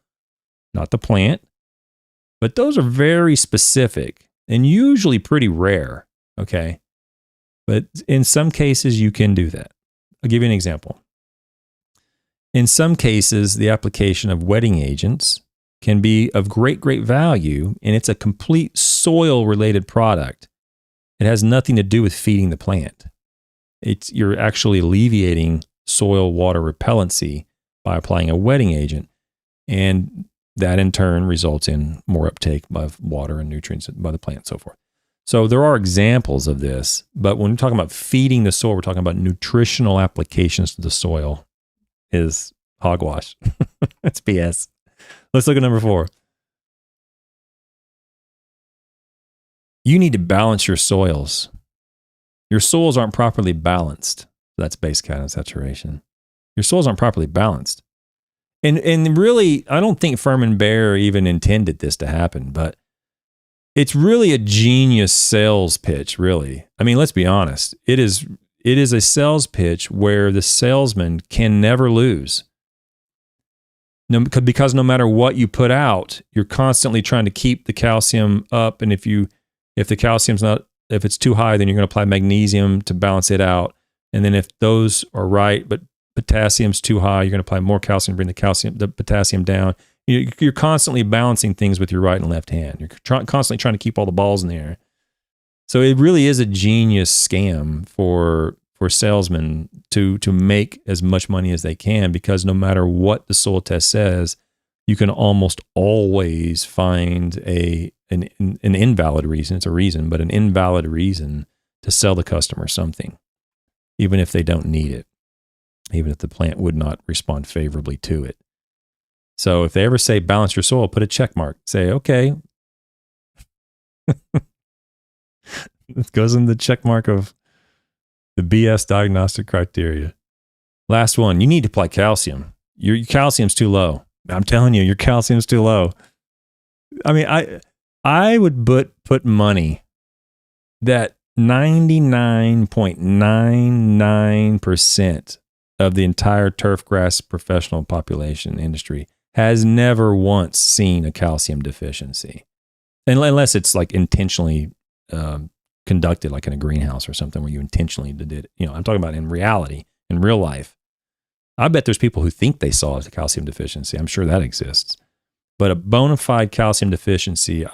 not the plant. But those are very specific and usually pretty rare, okay? But in some cases, you can do that. I'll give you an example. In some cases, the application of wetting agents can be of great, great value, and it's a complete soil-related product. It has nothing to do with feeding the plant. You're actually alleviating soil water repellency by applying a wetting agent, and that in turn results in more uptake of water and nutrients by the plant and so forth. So there are examples of this, but when we're talking about feeding the soil, we're talking about nutritional applications to the soil is hogwash. That's BS. Let's look at number 4. You need to balance your soils. Your soils aren't properly balanced. That's base saturation. Your soils aren't properly balanced. And really, I don't think Furman Baer even intended this to happen, but it's really a genius sales pitch, really. I mean, let's be honest. It is a sales pitch where the salesman can never lose. Because no matter what you put out, you're constantly trying to keep the calcium up. And if it's too high, then you're going to apply magnesium to balance it out. And then if those are right, but potassium's too high, you're going to apply more calcium, bring the potassium down. You're constantly balancing things with your right and left hand. You're constantly trying to keep all the balls in the air. So it really is a genius scam for salesmen to make as much money as they can, because no matter what the soil test says, you can almost always find an invalid reason. It's a reason, but an invalid reason to sell the customer something, even if they don't need it, even if the plant would not respond favorably to it. So if they ever say balance your soil, put a check mark. Say, okay. It goes in the check mark of The BS diagnostic criteria. Last one. You need to apply calcium. Your calcium's too low. I'm telling you, your calcium's too low. I mean, I would put money that 99.99% of the entire turfgrass professional population industry has never once seen a calcium deficiency. Unless it's like intentionally conducted, like in a greenhouse or something where you intentionally did it. You know, I'm talking about in reality, in real life. I bet there's people who think they saw a calcium deficiency. I'm sure that exists. But a bona fide calcium deficiency,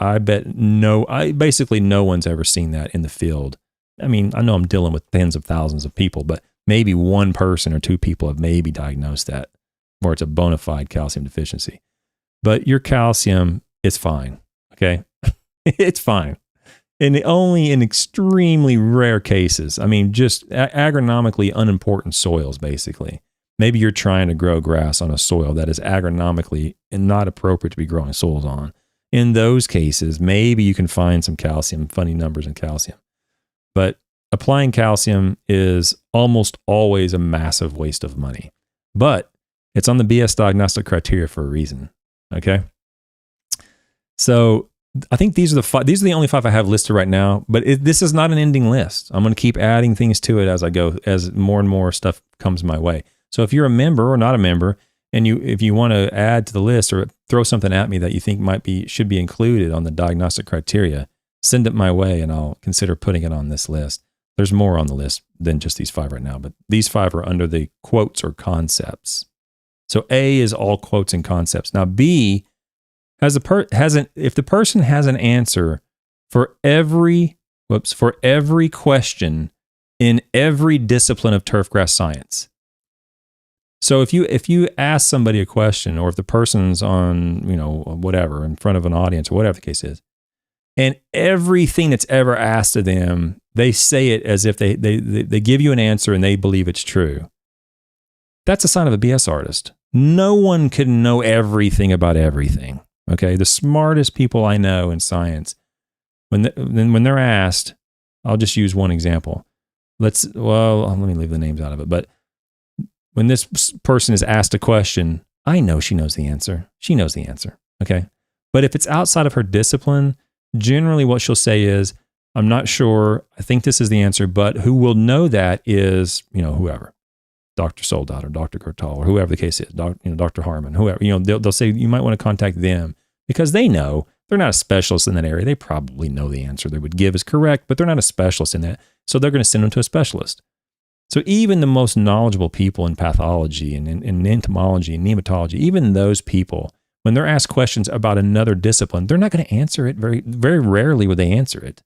basically no one's ever seen that in the field. I mean, I know I'm dealing with tens of thousands of people, but maybe one person or two people have maybe diagnosed that, where it's a bona fide calcium deficiency. But your calcium is fine, okay? It's fine. And only in extremely rare cases. I mean, just agronomically unimportant soils, basically. Maybe you're trying to grow grass on a soil that is agronomically and not appropriate to be growing soils on. In those cases, maybe you can find some calcium, funny numbers in calcium. But applying calcium is almost always a massive waste of money. But it's on the BS diagnostic criteria for a reason, okay? So I think these are the only 5 I have listed right now, but this is not an ending list. I'm going to keep adding things to it as I go, as more and more stuff comes my way. So if you're a member or not a member, and if you want to add to the list or throw something at me that you think should be included on the diagnostic criteria, send it my way and I'll consider putting it on this list. There's more on the list than just these 5 right now, but these 5 are under the quotes or concepts. So A is all quotes and concepts. Now B if the person has an answer for every question in every discipline of turfgrass science. So if you ask somebody a question, or if the person's on, whatever, in front of an audience or whatever the case is, and everything that's ever asked of them, they say it as if they give you an answer and they believe it's true. That's a sign of a BS artist. No one can know everything about everything. Okay, the smartest people I know in science, when they're asked, I'll just use one example. Let me leave the names out of it. But when this person is asked a question, I know she knows the answer. She knows the answer. Okay, but if it's outside of her discipline, generally what she'll say is, "I'm not sure. I think this is the answer, but who will know that is whoever." Dr. Soldat or Dr. Gertal or whoever the case is, Dr. Harmon, whoever, they'll say you might want to contact them because they know. They're not a specialist in that area. They probably know the answer they would give is correct, but they're not a specialist in that. So they're going to send them to a specialist. So even the most knowledgeable people in pathology and in entomology and nematology, even those people, when they're asked questions about another discipline, they're not going to answer it. Very, very rarely would they answer it.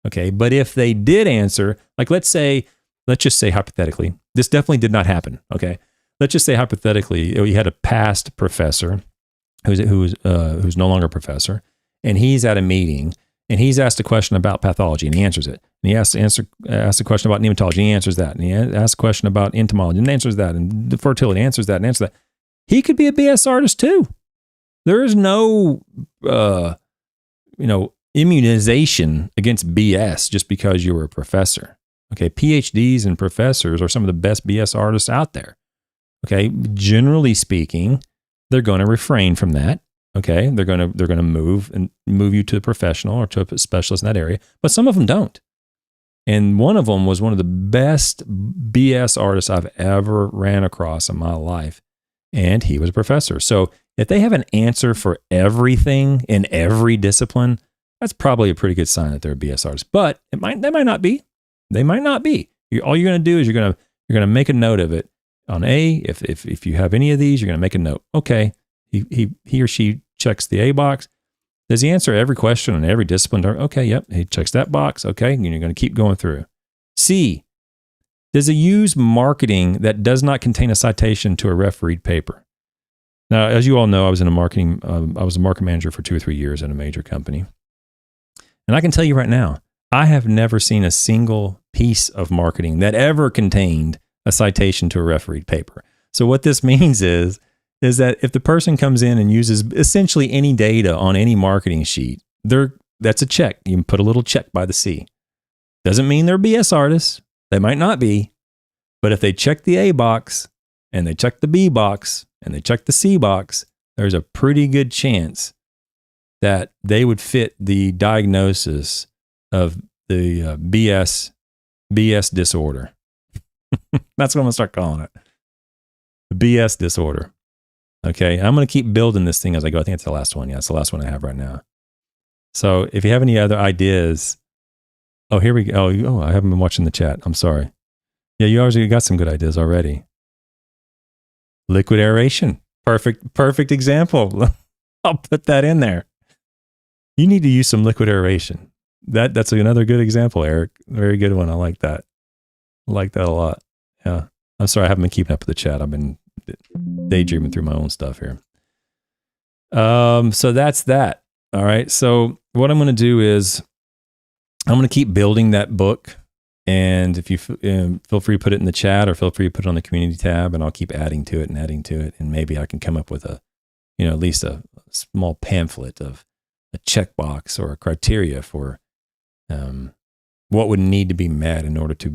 Okay. But if they did answer, like let's just say hypothetically, this definitely did not happen. Okay, let's just say hypothetically, we had a past professor who's no longer a professor, and he's at a meeting and he's asked a question about pathology and he answers it. And he asks a question about nematology and he answers that. And he asks a question about entomology and answers that. And the fertility answers that and answers that. He could be a BS artist too. There is no immunization against BS just because you were a professor. Okay, PhDs and professors are some of the best BS artists out there. Okay, generally speaking, they're going to refrain from that. Okay, they're going to move you to a professional or to a specialist in that area, but some of them don't. And one of them was one of the best BS artists I've ever ran across in my life, and he was a professor. So if they have an answer for everything in every discipline, that's probably a pretty good sign that they're a BS artist. But they might not be. They might not be. All you're going to do is you're going to make a note of it on A. If you have any of these, you're going to make a note. Okay, he or she checks the A box. Does he answer every question in every discipline? Okay, yep, he checks that box. Okay, and you're going to keep going through. C, does he use marketing that does not contain a citation to a refereed paper? Now, as you all know, I was a market manager for 2 or 3 years at a major company. And I can tell you right now, I have never seen a single piece of marketing that ever contained a citation to a refereed paper. So what this means is that if the person comes in and uses essentially any data on any marketing sheet, that's a check. You can put a little check by the C. Doesn't mean they're BS artists. They might not be, but if they check the A box and they check the B box and they check the C box, there's a pretty good chance that they would fit the diagnosis of the BS disorder. That's what I'm going to start calling it. The BS disorder. Okay, I'm going to keep building this thing as I go. I think it's the last one. Yeah, it's the last one I have right now. So if you have any other ideas, oh, here we go. Oh, I haven't been watching the chat. I'm sorry. Yeah, you already got some good ideas already. Liquid aeration. Perfect example. I'll put that in there. You need to use some liquid aeration. That's another good example, Eric. Very good one. I like that. I like that a lot. Yeah. I'm sorry, I haven't been keeping up with the chat. I've been daydreaming through my own stuff here. So that's that. All right. So what I'm going to do is I'm going to keep building that book. And if you feel free to put it in the chat or feel free to put it on the community tab, and I'll keep adding to it. And maybe I can come up with at least a small pamphlet of a checkbox or a criteria for what would need to be met in order to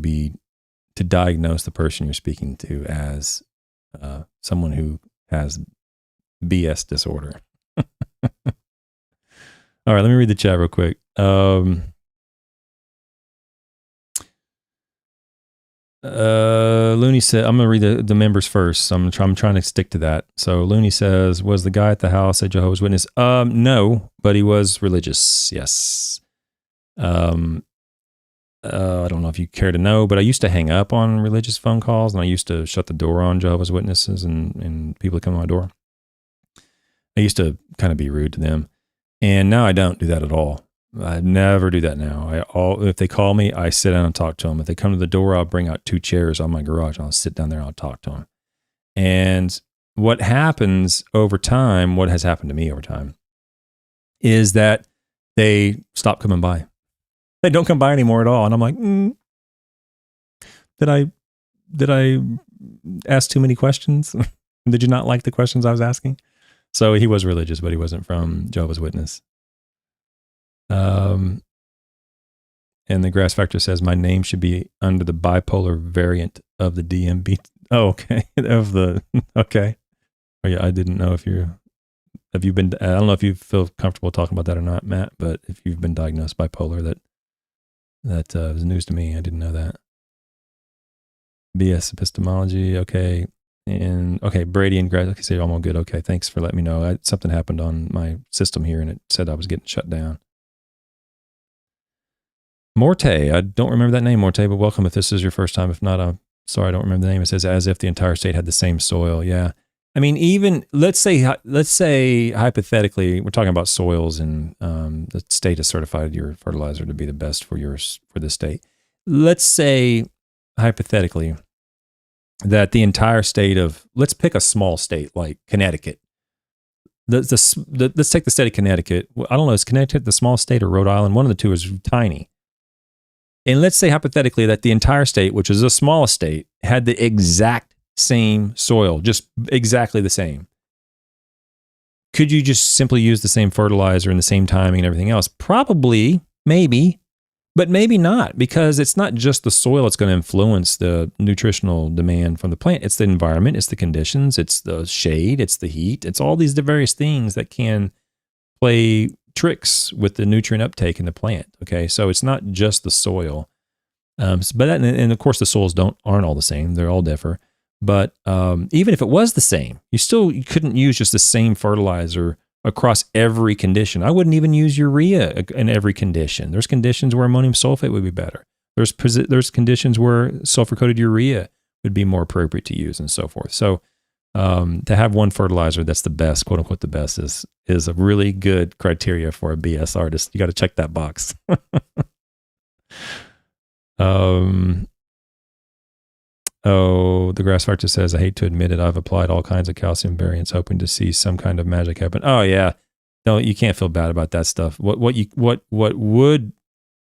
diagnose the person you're speaking to as someone who has BS disorder. All right, let me read the chat real quick. Looney said, I'm going to read the members first. So I'm trying to stick to that. So Looney says, was the guy at the house a Jehovah's Witness? No, but he was religious. Yes. I don't know if you care to know, but I used to hang up on religious phone calls, and I used to shut the door on Jehovah's Witnesses and people that come to my door. I used to kind of be rude to them. And now I don't do that at all. I never do that now. If they call me, I sit down and talk to them. If they come to the door, I'll bring out 2 chairs on my garage. I'll sit down there and I'll talk to them. And what happens over time, what has happened to me over time, is that they stop coming by. They don't come by anymore at all. And I'm like, did I ask too many questions? Did you not like the questions I was asking? So he was religious, but he wasn't from Jehovah's Witness. And the Grass Factor says, my name should be under the bipolar variant of the DMB. Oh, okay. Okay. Oh, yeah, I didn't know have you been, I don't know if you feel comfortable talking about that or not, Matt, but if you've been diagnosed bipolar, that was news to me. I didn't know that. BS epistemology. Okay. And okay, Brady and Grass, okay, say I'm all good. Okay. Thanks for letting me know. Something happened on my system here and it said I was getting shut down. Morte, I don't remember that name, Morte, but welcome if this is your first time. If not, I'm sorry, I don't remember the name. It says as if the entire state had the same soil. Yeah. I mean, even let's say hypothetically, we're talking about soils and the state has certified your fertilizer to be the best for the state. Let's say hypothetically that the entire state of, let's pick a small state like Connecticut. Let's take the state of Connecticut. I don't know, is Connecticut the small state or Rhode Island? One of the two is tiny. And let's say hypothetically that the entire state, which is the smallest state, had the exact same soil, just exactly the same. Could you just simply use the same fertilizer and the same timing and everything else? Probably, maybe, but maybe not, because it's not just the soil that's going to influence the nutritional demand from the plant. It's the environment, it's the conditions, it's the shade, it's the heat, it's all these various things that can play tricks with the nutrient uptake in the plant. Okay, so it's not just the soil, and of course the soils aren't all the same; they're all differ. But even if it was the same, you couldn't use just the same fertilizer across every condition. I wouldn't even use urea in every condition. There's conditions where ammonium sulfate would be better. There's conditions where sulfur-coated urea would be more appropriate to use, and so forth. So to have one fertilizer that's the best, quote unquote, the best is a really good criteria for a BS artist. You got to check that box. The Grass Factor says, I hate to admit it, I've applied all kinds of calcium variants hoping to see some kind of magic happen. Oh yeah. No, you can't feel bad about that stuff. What would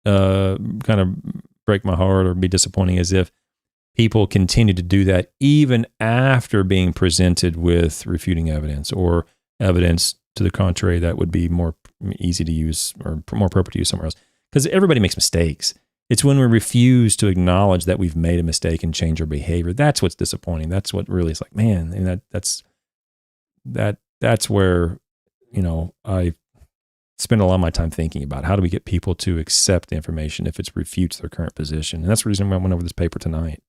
kind of break my heart or be disappointing is if people continue to do that even after being presented with refuting evidence or evidence to the contrary that would be more easy to use or more appropriate to use somewhere else. Because everybody makes mistakes. It's when we refuse to acknowledge that we've made a mistake and change our behavior. That's what's disappointing. That's what really is like, man, and that's where, I spend a lot of my time thinking about how do we get people to accept the information if it refutes their current position. And that's the reason why I went over this paper tonight.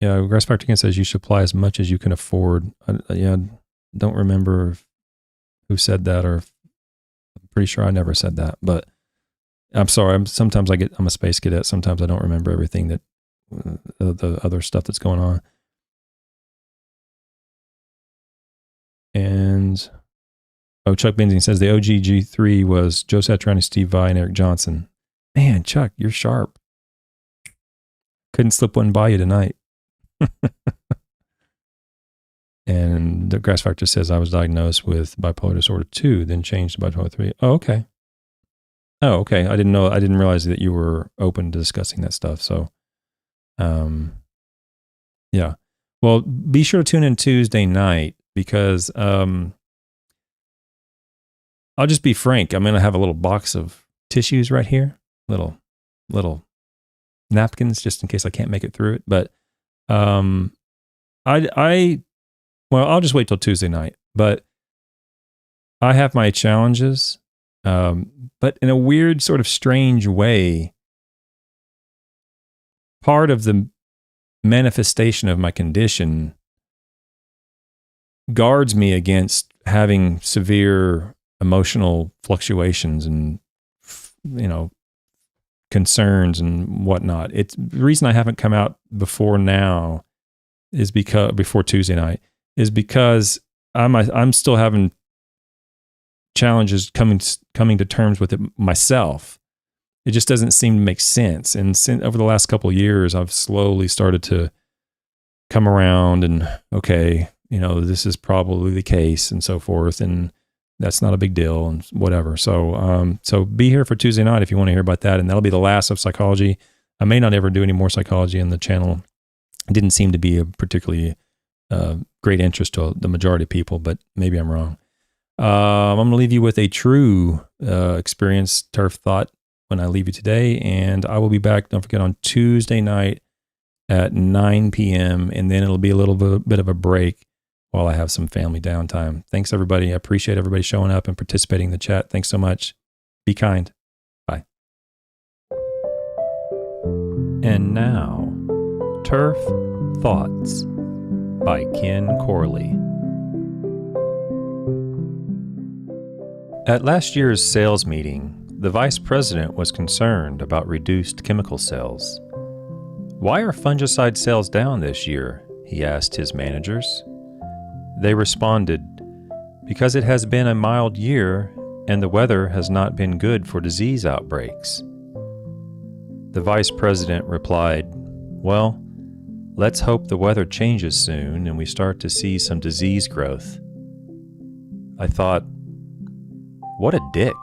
Grass Factor says you should apply as much as you can afford. Don't remember who said that, or I'm pretty sure I never said that, but I'm sorry. Sometimes I'm a space cadet. Sometimes I don't remember everything that the other stuff that's going on. And Chuck Benzing says the OGG3 was Joe Satriani, Steve Vai, and Eric Johnson. Man, Chuck, you're sharp. Couldn't slip one by you tonight. And the Grass Factor says I was diagnosed with bipolar disorder 2, then changed to bipolar 3. Oh, okay. I didn't realize that you were open to discussing that stuff. So, yeah. Well, be sure to tune in Tuesday night because I'll just be frank. I'm going to have a little box of tissues right here, little napkins, just in case I can't make it through it. But I'll just wait till Tuesday night. But I have my challenges, but in a weird, sort of strange way, part of the manifestation of my condition guards me against having severe emotional fluctuations and, concerns and whatnot. It's the reason I haven't come out before now is because before Tuesday night is because I'm still having challenges coming to terms with it myself. It just doesn't seem to make sense. And over the last couple of years, I've slowly started to come around and, okay, this is probably the case and so forth. And that's not a big deal and whatever. So, so be here for Tuesday night if you want to hear about that. And that'll be the last of psychology. I may not ever do any more psychology on the channel. It didn't seem to be a particularly great interest to the majority of people, but maybe I'm wrong. I'm going to leave you with a true experience turf thought when I leave you today. And I will be back, don't forget, on Tuesday night at 9 p.m. And then it'll be a little bit of a break while I have some family downtime. Thanks, everybody. I appreciate everybody showing up and participating in the chat. Thanks so much. Be kind. Bye. And now, Turf Thoughts by Ken Corley. At last year's sales meeting, the vice president was concerned about reduced chemical sales. "Why are fungicide sales down this year?" he asked his managers. They responded, "Because it has been a mild year and the weather has not been good for disease outbreaks." The vice president replied, "Well, let's hope the weather changes soon and we start to see some disease growth." I thought, what a dick.